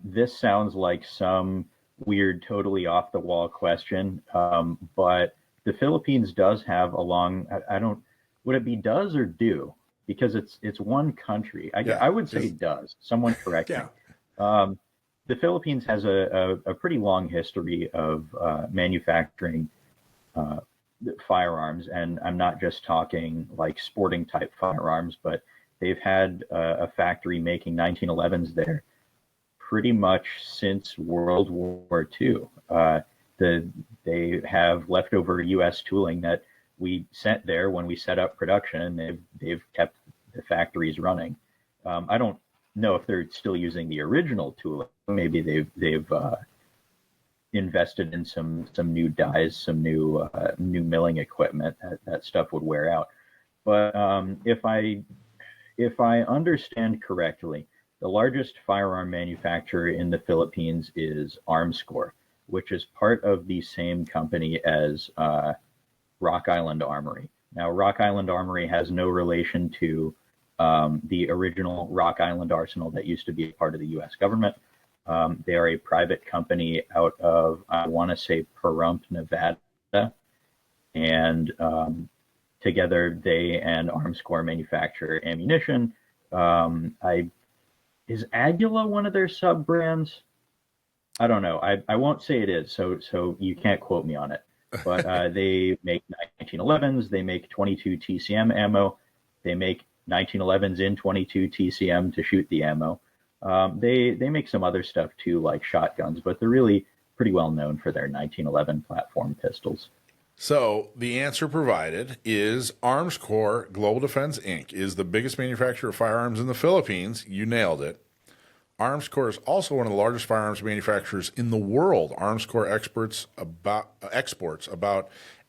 Speaker 3: this sounds like some weird, totally off the wall question, but the Philippines does have a long. Would it be does or do? Because it's one country. I would say does. Someone correct me. The Philippines has a pretty long history of manufacturing firearms, and I'm not just talking like sporting type firearms, but they've had a factory making 1911s there pretty much since World War II. They have leftover U.S. tooling that we sent there when we set up production, and they've kept the factories running. I don't know if they're still using the original tooling. Maybe they've invested in some new dies, some new milling equipment. That stuff would wear out. But if I understand correctly, the largest firearm manufacturer in the Philippines is Armscor, which is part of the same company as Rock Island Armory. Now, Rock Island Armory has no relation to the original Rock Island Arsenal that used to be a part of the U.S. government. They are a private company out of, I want to say, Pahrump, Nevada. And together, they and Armscor manufacture ammunition. Is Aguila one of their sub-brands? I don't know. I won't say it is, so you can't quote me on it. But they make 1911s. They make 22 TCM ammo. They make 1911s in 22 TCM to shoot the ammo. They make some other stuff too, like shotguns, but they're really pretty well known for their 1911 platform pistols.
Speaker 1: So the answer provided is Arms Corps Global Defense Inc. is the biggest manufacturer of firearms in the Philippines. You nailed it. Arms Corps is also one of the largest firearms manufacturers in the world. Arms Corps exports about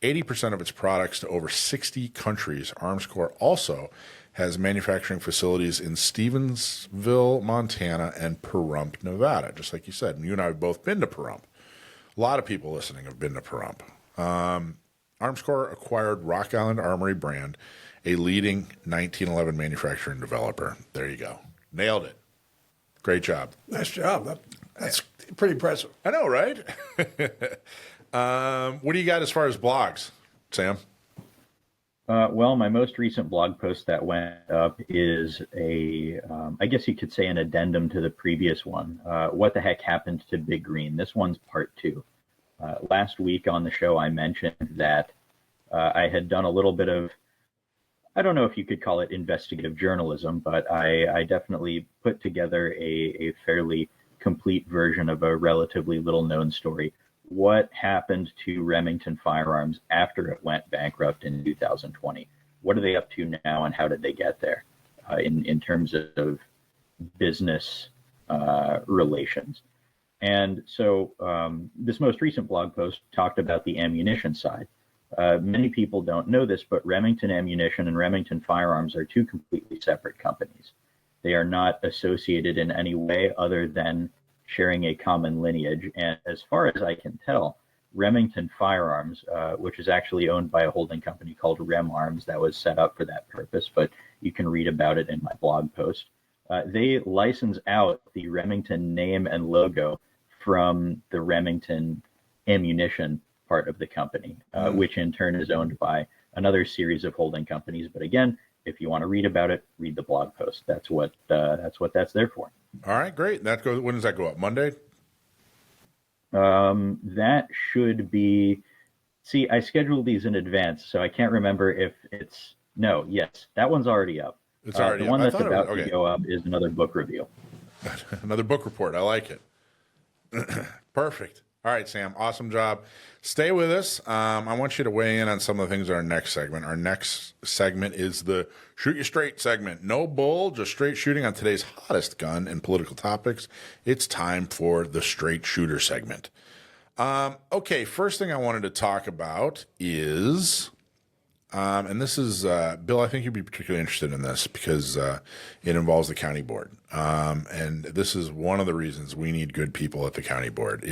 Speaker 1: 80% of its products to over 60 countries. Arms Corps also has manufacturing facilities in Stevensville, Montana, and Pahrump, Nevada, just like you said. And you and I have both been to Pahrump. A lot of people listening have been to Pahrump. Arms Corps acquired Rock Island Armory brand, a leading 1911 manufacturer and developer. There you go. Nailed it. Great job.
Speaker 2: Nice job. That's pretty impressive.
Speaker 1: I know, right? What do you got as far as blogs, Sam?
Speaker 3: Well, my most recent blog post that went up is I guess you could say an addendum to the previous one. What the heck happened to Big Green? This one's part 2. Last week on the show, I mentioned that I had done a little bit of, I don't know if you could call it investigative journalism, but I definitely put together a fairly complete version of a relatively little known story. What happened to Remington Firearms after it went bankrupt in 2020? What are they up to now, and how did they get there in terms of business relations? And so this most recent blog post talked about the ammunition side. Many people don't know this, but Remington Ammunition and Remington Firearms are 2 completely separate companies. They are not associated in any way other than sharing a common lineage. And as far as I can tell, Remington Firearms, which is actually owned by a holding company called Rem Arms that was set up for that purpose, but you can read about it in my blog post. They license out the Remington name and logo from the Remington Ammunition part of the company, which in turn is owned by another series of holding companies. But again, if you want to read about it, read the blog post. That's what that's there for.
Speaker 1: All right, great. When does that go up? Monday?
Speaker 3: That should be. See, I scheduled these in advance, so I can't remember if it's. No, yes, that one's already up.
Speaker 1: It's already
Speaker 3: the one
Speaker 1: up.
Speaker 3: that's about to go up is another book review.
Speaker 1: Another book report. I like it. Perfect. All right, Sam. Awesome job. Stay with us. I want you to weigh in on some of the things in our next segment. Our next segment is the Shoot You Straight segment. No bull, just straight shooting on today's hottest gun and political topics. It's time for the Straight Shooter segment. Okay, first thing I wanted to talk about is, and this is, Bill, I think you'd be particularly interested in this because it involves the county board. And this is one of the reasons we need good people at the county board.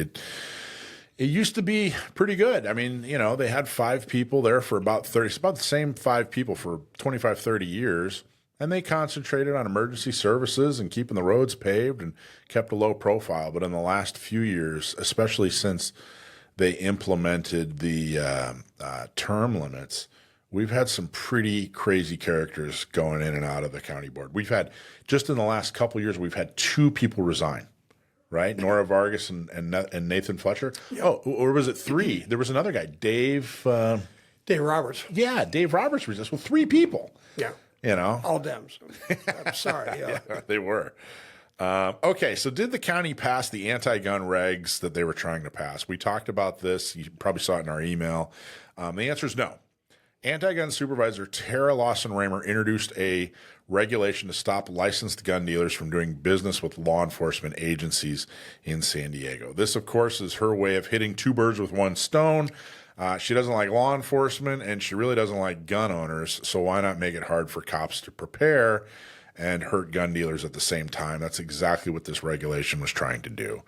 Speaker 1: It used to be pretty good. I mean, they had 5 people there for about 30, it's about the same 5 people for 25, 30 years. And they concentrated on emergency services and keeping the roads paved and kept a low profile. But in the last few years, especially since they implemented the term limits, we've had some pretty crazy characters going in and out of the county board. We've had, just in the last couple of years, we've had 2 people resign. Right, Nora Vargas and Nathan Fletcher. Yep. Oh, or was it 3? There was another guy, Dave
Speaker 2: Roberts.
Speaker 1: Yeah, Dave Roberts was this. Well, 3 people.
Speaker 2: Yeah, all Dems. I'm sorry.
Speaker 1: Yeah, they were. Okay, so did the county pass the anti-gun regs that they were trying to pass? We talked about this. You probably saw it in our email. The answer is no. Anti-gun supervisor Tara Lawson-Raymer introduced a regulation to stop licensed gun dealers from doing business with law enforcement agencies in San Diego. This, of course, is her way of hitting 2 birds with 1 stone. She doesn't like law enforcement, and she really doesn't like gun owners, so why not make it hard for cops to prepare and hurt gun dealers at the same time? That's exactly what this regulation was trying to do.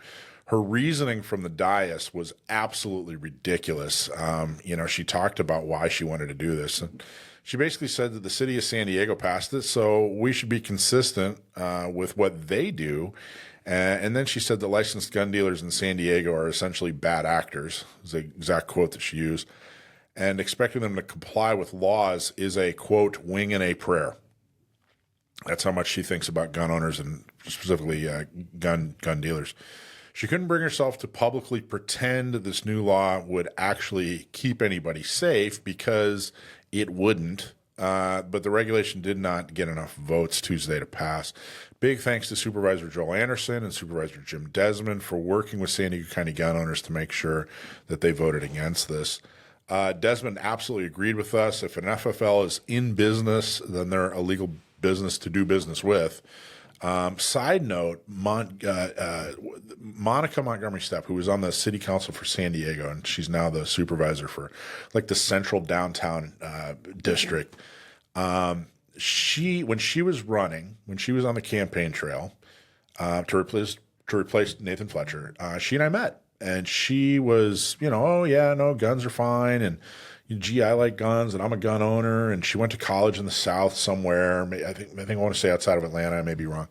Speaker 1: Her reasoning from the dais was absolutely ridiculous. She talked about why she wanted to do this. And she basically said that the city of San Diego passed it, so we should be consistent with what they do. And then she said that licensed gun dealers in San Diego are essentially bad actors, is the exact quote that she used. And expecting them to comply with laws is a, quote, wing and a prayer. That's how much she thinks about gun owners and specifically gun dealers. She couldn't bring herself to publicly pretend that this new law would actually keep anybody safe because it wouldn't. But the regulation did not get enough votes Tuesday to pass. Big thanks to Supervisor Joel Anderson and Supervisor Jim Desmond for working with San Diego County gun owners to make sure that they voted against this. Desmond absolutely agreed with us. If an FFL is in business, then they're a legal business to do business with. Side note, Monica Montgomery Stepp, who was on the city council for San Diego, and she's now the supervisor for like the central downtown district. When she was running, when she was on the campaign trail to replace Nathan Fletcher, she and I met, and she was, oh yeah, no, guns are fine, and gee, I like guns, and I'm a gun owner. And she went to college in the South somewhere. I think I want to say outside of Atlanta. I may be wrong.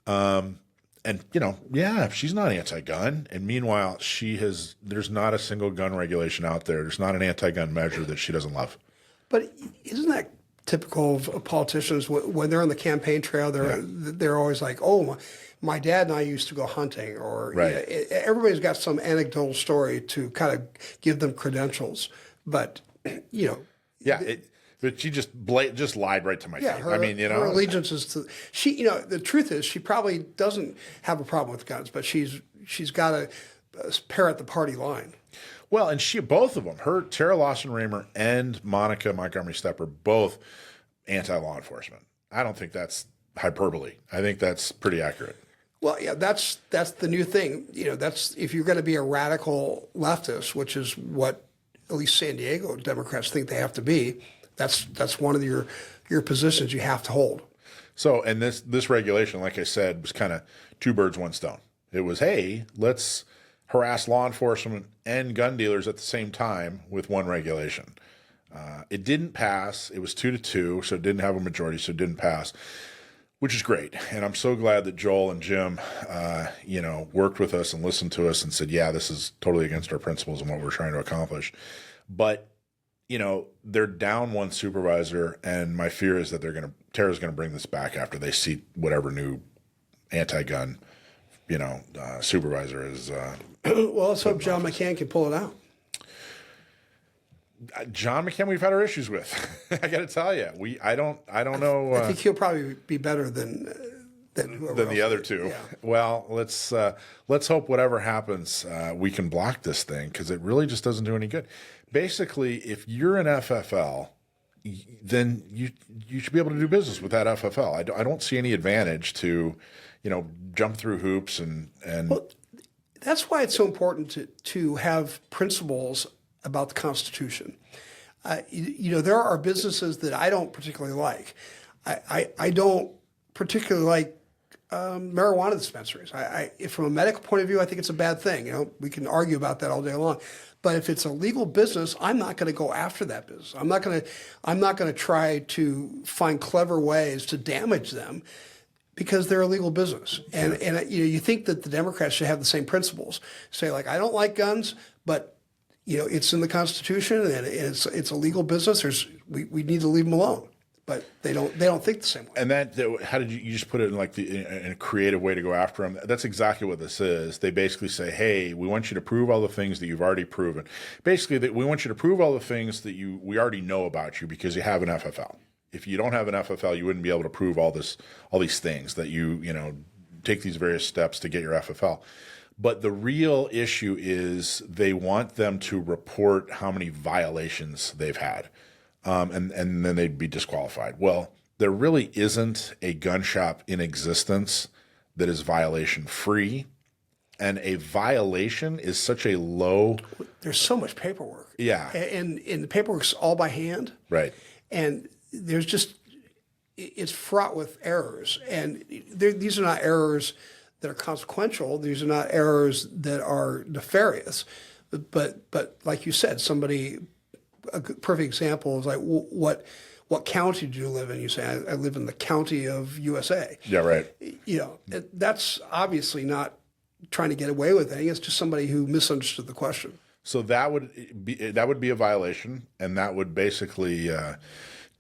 Speaker 1: And yeah, she's not anti-gun. And meanwhile, there's not a single gun regulation out there. There's not an anti-gun measure that she doesn't love.
Speaker 2: But isn't that typical of politicians when they're on the campaign trail? They're always like, oh, my dad and I used to go hunting, or
Speaker 1: right.
Speaker 2: Everybody's got some anecdotal story to kind of give them credentials. But
Speaker 1: but she just lied right to my face.
Speaker 2: Her allegiance is to she. The truth is, she probably doesn't have a problem with guns, but she's got to parrot the party line.
Speaker 1: Well, and both of them, Tara Lawson-Raymer and Monica Montgomery Stepp, are both anti-law enforcement. I don't think that's hyperbole. I think that's pretty accurate.
Speaker 2: Well, yeah, that's the new thing. That's if you're going to be a radical leftist, which is what at least San Diego Democrats think they have to be. That's one of your positions you have to hold.
Speaker 1: So, and this regulation, like I said, was kind of two birds, one stone. It was, hey, let's harass law enforcement and gun dealers at the same time with one regulation. It didn't pass. It was 2-2, so it didn't have a majority, so it didn't pass, which is great. And I'm so glad that Joel and Jim, worked with us and listened to us and said, yeah, this is totally against our principles and what we're trying to accomplish. But, they're down one supervisor, and my fear is that Tara's going to bring this back after they see whatever new anti-gun, supervisor is.
Speaker 2: Well, let's hope John McCain can pull it out.
Speaker 1: John McCain, we've had our issues with. I got to tell you, I don't know.
Speaker 2: I think he'll probably be better than
Speaker 1: the other two.
Speaker 2: Yeah.
Speaker 1: Well, let's hope whatever happens, we can block this thing, because it really just doesn't do any good. Basically, if you're an FFL, then you should be able to do business with that FFL. I don't see any advantage to, jump through hoops and.
Speaker 2: Well, that's why it's so important to have principles about the Constitution. There are businesses that I don't particularly like. I don't particularly like marijuana dispensaries. From a medical point of view, I think it's a bad thing. We can argue about that all day long. But if it's a legal business, I'm not going to go after that business. I'm not going to try to find clever ways to damage them, because they're a legal business. And you think that the Democrats should have the same principles. Say, like, I don't like guns, but it's in the Constitution and it's a legal business. We need to leave them alone. But they don't think the same way.
Speaker 1: And how did you just put it in a creative way to go after them? That's exactly what this is. They basically say, hey, we want you to prove all the things that you've already proven. Basically, we want you to prove all the things that we already know about you because you have an FFL. If you don't have an FFL, you wouldn't be able to prove all these things that you take these various steps to get your FFL. But the real issue is they want them to report how many violations they've had. And then they'd be disqualified. Well, there really isn't a gun shop in existence that is violation free. And a violation is such a low.
Speaker 2: There's so much paperwork.
Speaker 1: Yeah.
Speaker 2: And the paperwork's all by hand.
Speaker 1: Right.
Speaker 2: And it's fraught with errors. And these are not errors that are consequential. These are not errors that are nefarious. But like you said, a perfect example is like, what county do you live in? You say, I live in the county of USA.
Speaker 1: Yeah, right.
Speaker 2: That's obviously not trying to get away with anything. It's just somebody who misunderstood the question.
Speaker 1: So that would be a violation, and that would basically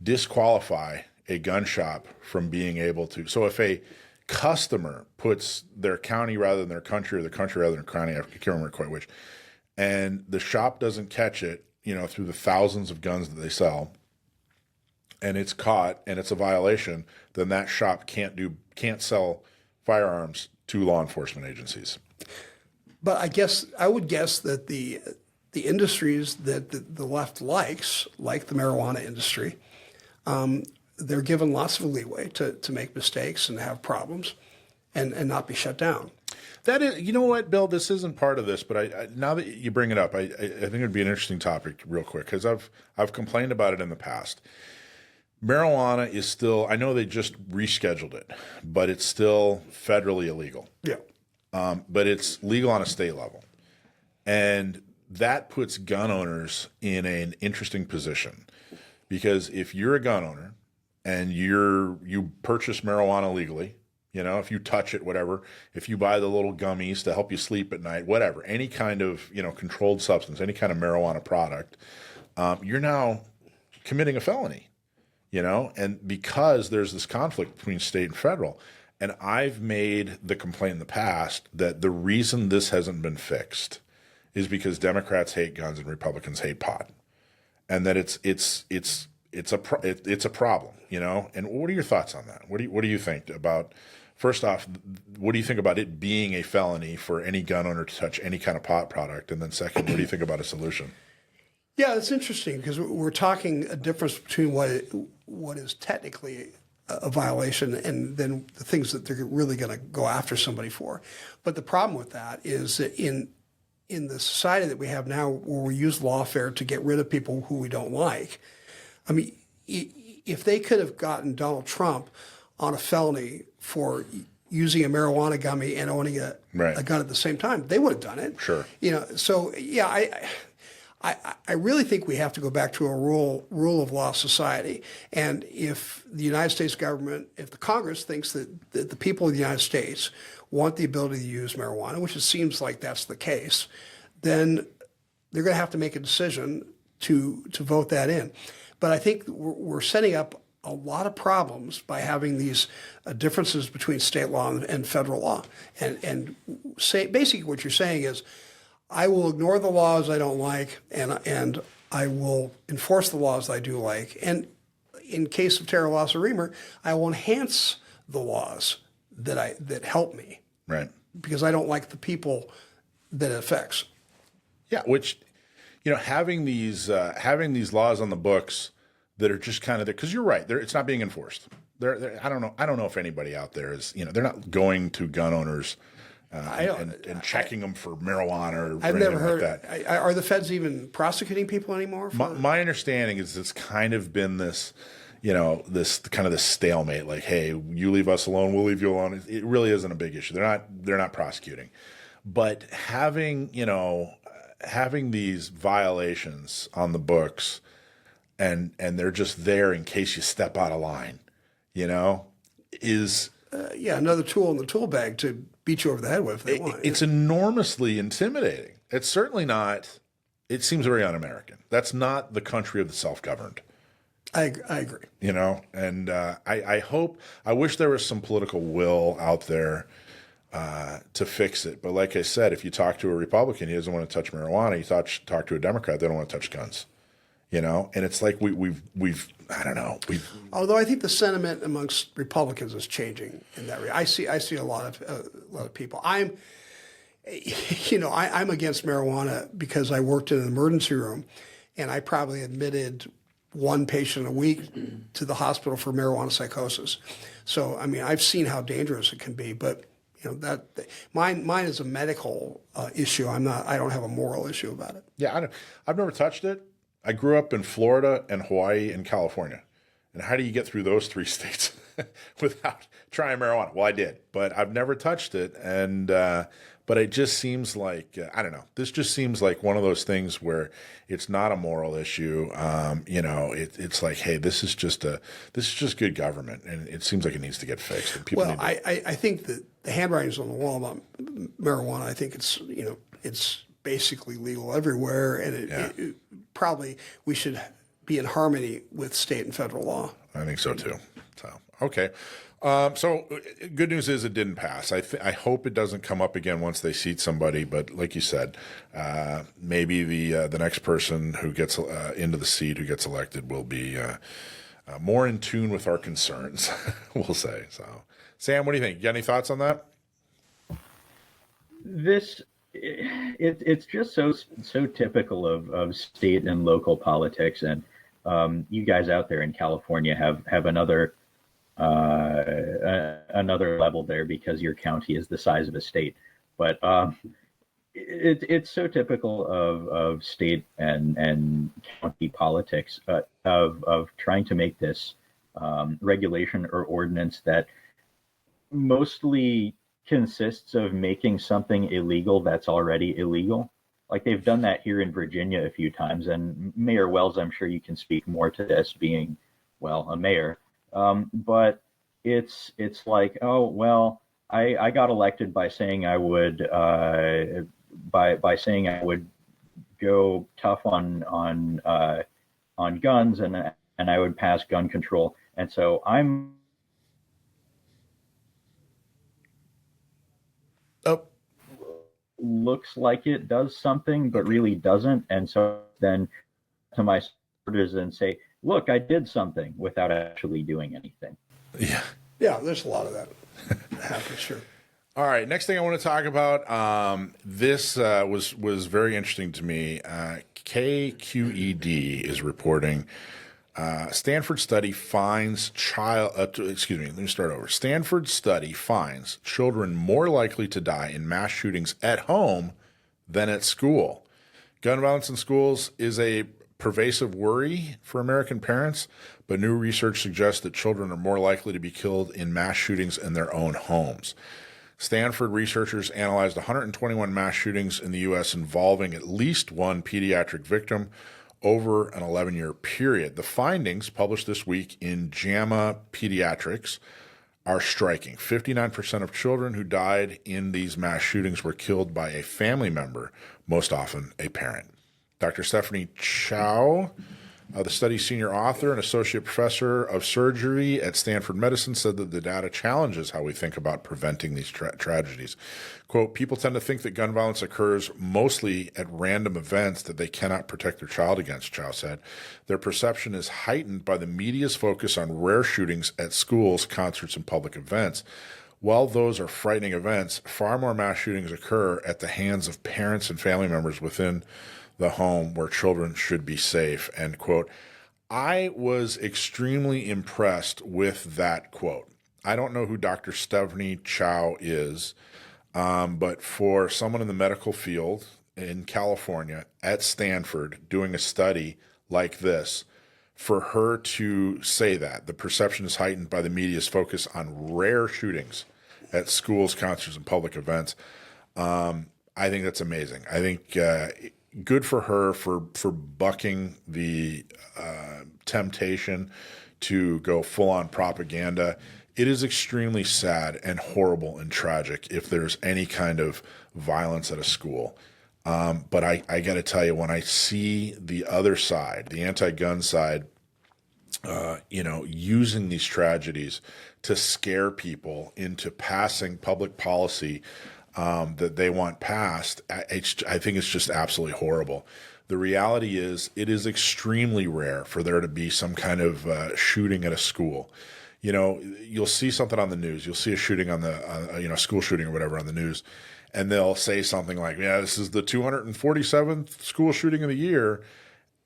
Speaker 1: disqualify a gun shop from being able to. So if a customer puts their county rather than their country, or the country rather than county, I can't remember quite which, and the shop doesn't catch it, through the thousands of guns that they sell, and it's caught and it's a violation, then that shop can't sell firearms to law enforcement agencies.
Speaker 2: But I would guess that the the industries that the left likes, like the marijuana industry, they're given lots of leeway to make mistakes and have problems and not be shut down.
Speaker 1: That is, you know what, Bill, this isn't part of this, but I now that you bring it up, I think it would be an interesting topic real quick, because I've complained about it in the past. Marijuana is still, I know they just rescheduled it, but it's still federally illegal.
Speaker 2: Yeah.
Speaker 1: But it's legal on a state level. And that puts gun owners in an interesting position, because if you're a gun owner and you purchase marijuana legally, you know, if you touch it, whatever, if you buy the little gummies to help you sleep at night, whatever, any kind of, you know, controlled substance, any kind of marijuana product, you're now committing a felony, you know, and because there's this conflict between state and federal. And I've made the complaint in the past that the reason this hasn't been fixed is because Democrats hate guns and Republicans hate pot, and that it's a problem, you know. And what are your thoughts on that? What do you think about? First off, what do you think about it being a felony for any gun owner to touch any kind of pot product? And then second, what do you think about a solution?
Speaker 2: Yeah, it's interesting because we're talking a difference between what is technically a violation and then the things that they're really going to go after somebody for. But the problem with that is that in the society that we have now, where we use lawfare to get rid of people who we don't like, I mean, if they could have gotten Donald Trump on a felony for using a marijuana gummy and owning a gun at the same time, they would have done it.
Speaker 1: Sure.
Speaker 2: You know, so yeah, I really think we have to go back to a rule of law society. And if the United States government, if the Congress thinks that the people of the United States want the ability to use marijuana, which it seems like that's the case, then they're going to have to make a decision to vote that in. But I think we're setting up a lot of problems by having these differences between state law and federal law. And basically what you're saying is, I will ignore the laws I don't like, and I will enforce the laws I do like. And in case of Tara Loss or Reamer, I will enhance the laws that help me,
Speaker 1: right?
Speaker 2: Because I don't like the people that it affects.
Speaker 1: Yeah, which, you know, having these laws on the books that are just kind of there, because you're right, it's not being enforced. I don't know if anybody out there is, you know, they're not going to gun owners. And checking them for marijuana or
Speaker 2: I've never heard
Speaker 1: like that.
Speaker 2: Are the feds even prosecuting people anymore?
Speaker 1: My understanding is it's kind of been this, you know, this kind of this stalemate. Like, hey, you leave us alone, we'll leave you alone. It really isn't a big issue. They're not prosecuting, but having these violations on the books, and they're just there in case you step out of line, you know, is
Speaker 2: another tool in the tool bag to beat you over the head with if they want.
Speaker 1: It's enormously intimidating. It's certainly not, it seems very un-American. That's not the country of the self-governed.
Speaker 2: I agree.
Speaker 1: You know, and I wish there was some political will out there to fix it. But like I said, if you talk to a Republican, he doesn't want to touch marijuana. You talk to a Democrat, they don't want to touch guns. You know, and it's like we've I don't know.
Speaker 2: Although I think the sentiment amongst Republicans is changing in that regard. I see a lot of people. I'm against marijuana because I worked in an emergency room, and I probably admitted one patient a week to the hospital for marijuana psychosis. So I mean, I've seen how dangerous it can be, but you know that mine is a medical issue. I don't have a moral issue about it.
Speaker 1: Yeah, I've never touched it. I grew up in Florida and Hawaii and California. And how do you get through those three states without trying marijuana? Well, I did, but I've never touched it. And but it just seems like, I don't know, this just seems like one of those things where it's not a moral issue. You know, it's like, hey, this is just good government, and it seems like it needs to get fixed. And people
Speaker 2: I think that the handwriting's on the wall about marijuana. I think it's basically legal everywhere, and it probably we should be in harmony with state and federal law.
Speaker 1: I think so too. So okay, so good news is it didn't pass. I hope it doesn't come up again once they seat somebody. But like you said, maybe the next person who gets into the seat, who gets elected, will be more in tune with our concerns. We'll say so. Sam, what do you think? You got any thoughts on that?
Speaker 3: This it's just so typical of state and local politics, and you guys out there in California have another another level there because your county is the size of a state. But it's so typical of state and county politics of trying to make this regulation or ordinance that mostly consists of making something illegal that's already illegal. Like they've done that here in Virginia a few times, and Mayor Wells, I'm sure you can speak more to this, being, well, a mayor. But it's like, oh well, I got elected by saying I would by saying I would go tough on guns, and I would pass gun control, and so I'm.
Speaker 1: Oh,
Speaker 3: Looks like it does something, but really doesn't, and so then to my supporters and say, "Look, I did something," without actually doing anything.
Speaker 1: yeah.
Speaker 2: Yeah, there's a lot of that happens, sure.
Speaker 1: All right. Next thing I want to talk about. This was very interesting to me. KQED is reporting. Stanford study finds excuse me, let me start over. Stanford study finds children more likely to die in mass shootings at home than at school. Gun violence in schools is a pervasive worry for American parents, but new research suggests that children are more likely to be killed in mass shootings in their own homes. Stanford researchers analyzed 121 mass shootings in the U.S. involving at least one pediatric victim over an 11-year period. The findings, published this week in JAMA Pediatrics, are striking. 59% of children who died in these mass shootings were killed by a family member, most often a parent. Dr. Stephanie Chow, the study's senior author and associate professor of surgery at Stanford Medicine, said that the data challenges how we think about preventing these tragedies. Quote, people tend to think that gun violence occurs mostly at random events that they cannot protect their child against, Chow said. Their perception is heightened by the media's focus on rare shootings at schools, concerts, and public events. While those are frightening events, far more mass shootings occur at the hands of parents and family members within the home where children should be safe, end quote. I was extremely impressed with that quote. I don't know who Dr. Stephanie Chow is, but for someone in the medical field in California at Stanford doing a study like this, for her to say that the perception is heightened by the media's focus on rare shootings at schools, concerts, and public events, I think that's amazing. I think good for her for bucking the temptation to go full-on propaganda. It is extremely sad and horrible and tragic if there's any kind of violence at a school. But I got to tell you, when I see the other side, the anti-gun side, using these tragedies to scare people into passing public policy that they want passed, I think it's just absolutely horrible. The reality is it is extremely rare for there to be some kind of shooting at a school. You'll see something on the news. You'll see a shooting on the, school shooting or whatever on the news, and they'll say something like, yeah, this is the 247th school shooting of the year.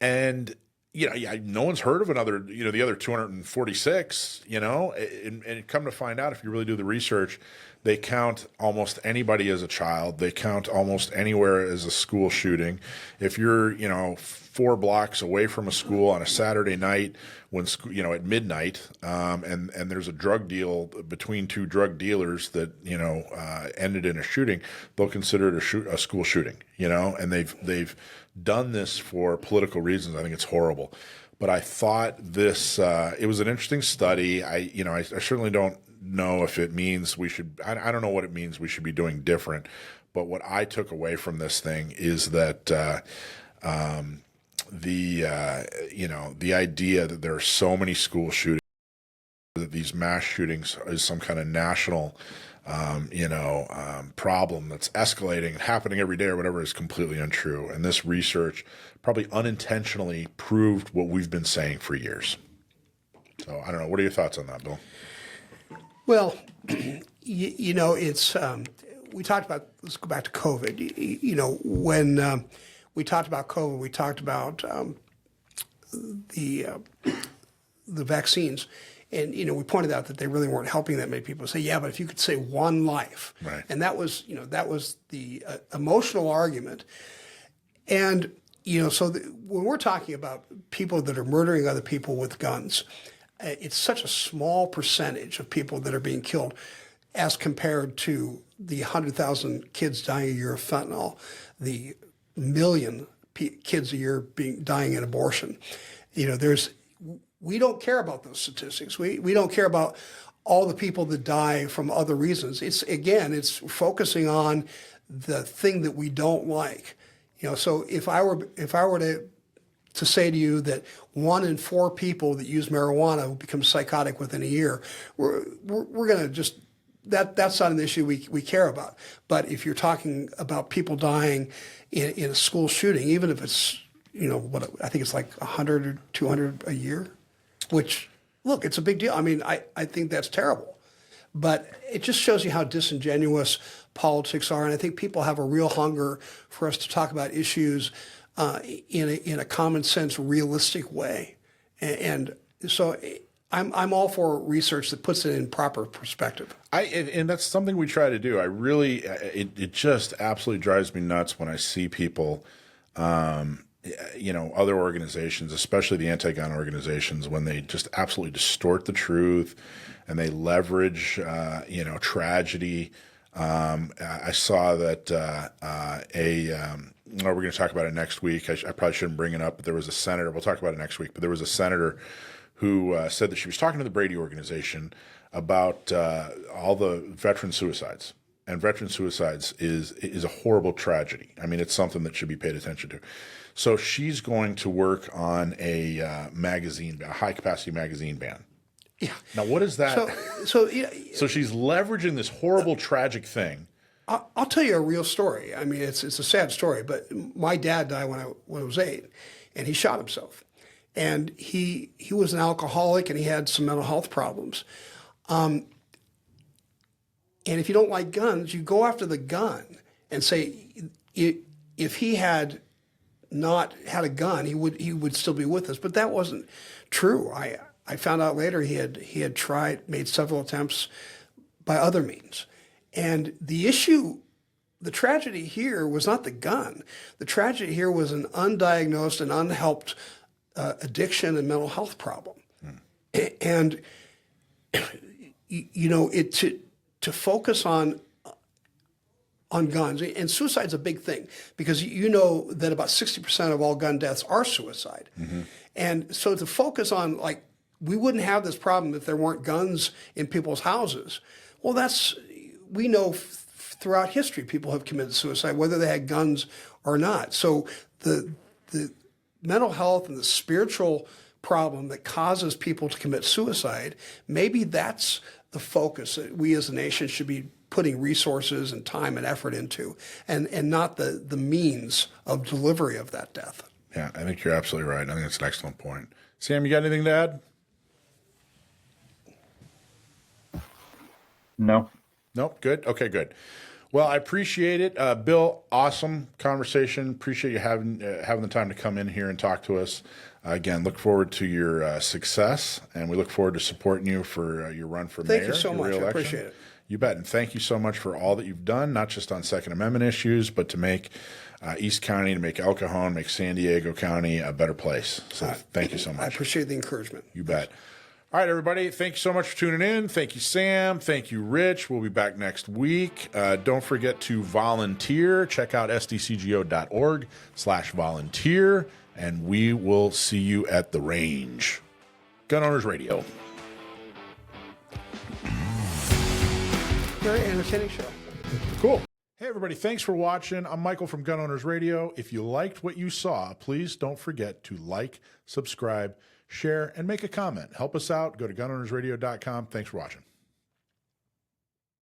Speaker 1: And, no one's heard of another, the other 246, and come to find out, if you really do the research, they count almost anybody as a child. They count almost anywhere as a school shooting. If you're, 4 blocks away from a school on a Saturday night when, at midnight, and there's a drug deal between 2 drug dealers that, ended in a shooting, they'll consider it a school shooting, and they've done this for political reasons. I think it's horrible. But I thought this, it was an interesting study. I certainly don't know if it means we should, I don't know what it means we should be doing different, but what I took away from this thing is that the idea that there are so many school shootings, that these mass shootings is some kind of national problem that's escalating and happening every day or whatever is completely untrue. And this research probably unintentionally proved what we've been saying for years. So I don't know. What are your thoughts on that, Bill?
Speaker 2: Well, it's we talked about, let's go back to COVID. You know, when we talked about COVID, we talked about the vaccines. And, you know, we pointed out that they really weren't helping that many people. Say, yeah, but if you could save one life.
Speaker 1: Right.
Speaker 2: And that was, you know, that was the emotional argument. And, you know, so when we're talking about people that are murdering other people with guns, it's such a small percentage of people that are being killed as compared to the 100,000 kids dying a year of fentanyl, the million kids a year dying in abortion. You know, we don't care about those statistics. We don't care about all the people that die from other reasons. It's focusing on the thing that we don't like. You know, so if I were to say to you that 1 in 4 people that use marijuana will become psychotic within a year, we're going to just that's not an issue we care about. But if you're talking about people dying in a school shooting, even if it's, you know, what I think it's like 100 or 200 a year, which, look, it's a big deal. I mean, I think that's terrible. But it just shows you how disingenuous politics are. And I think people have a real hunger for us to talk about issues in a common sense, realistic way. And so I'm all for research that puts it in proper perspective.
Speaker 1: And that's something we try to do. I really, it just absolutely drives me nuts when I see people, you know, other organizations, especially the anti-gun organizations, when they just absolutely distort the truth and they leverage, you know, tragedy. I saw that we're going to talk about it next week. I probably shouldn't bring it up, but there was a senator. We'll talk about it next week. But there was a senator who said that she was talking to the Brady organization about all the veteran suicides. And veteran suicides is a horrible tragedy. I mean, it's something that should be paid attention to. So she's going to work on a high-capacity magazine ban.
Speaker 2: Yeah.
Speaker 1: Now, what is that? So she's leveraging this horrible, tragic thing.
Speaker 2: I'll tell you a real story. I mean, it's a sad story, but my dad died when I was 8, and he shot himself. And he was an alcoholic, and he had some mental health problems. And if you don't like guns, you go after the gun and say, if he had not had a gun, he would still be with us. But that wasn't true. I found out later he had made several attempts by other means. And the tragedy here was not the gun. The tragedy here was an undiagnosed and unhelped addiction and mental health problem. And, you know, to focus on guns, and suicide's a big thing because you know that about 60% of all gun deaths are suicide. Mm-hmm. And so to focus on, like, we wouldn't have this problem if there weren't guns in people's houses. Well, we know throughout history people have committed suicide, whether they had guns or not. So the mental health and the spiritual problem that causes people to commit suicide, maybe that's the focus that we as a nation should be putting resources and time and effort into, and not the means of delivery of that death.
Speaker 1: Yeah, I think you're absolutely right. I think that's an excellent point. Sam, you got anything to add?
Speaker 3: No.
Speaker 1: Nope. Good. Okay, good. Well, I appreciate it. Bill, awesome conversation. Appreciate you having the time to come in here and talk to us. Again, look forward to your success, and we look forward to supporting you for your run for mayor.
Speaker 2: Thank you so much. I appreciate it.
Speaker 1: You bet. And thank you so much for all that you've done, not just on Second Amendment issues, but to make East County, to make El Cajon, make San Diego County a better place. So thank you so much.
Speaker 2: I appreciate the encouragement.
Speaker 1: You bet. All right, everybody. Thank you so much for tuning in. Thank you, Sam. Thank you, Rich. We'll be back next week. Don't forget to volunteer. Check out sdcgo.org/volunteer, and we will see you at the range. Gun Owners Radio.
Speaker 2: Very entertaining show.
Speaker 1: Cool. Hey, everybody. Thanks for watching. I'm Michael from Gun Owners Radio. If you liked what you saw, please don't forget to like, subscribe, share, and make a comment. Help us out. Go to gunownersradio.com. Thanks for watching.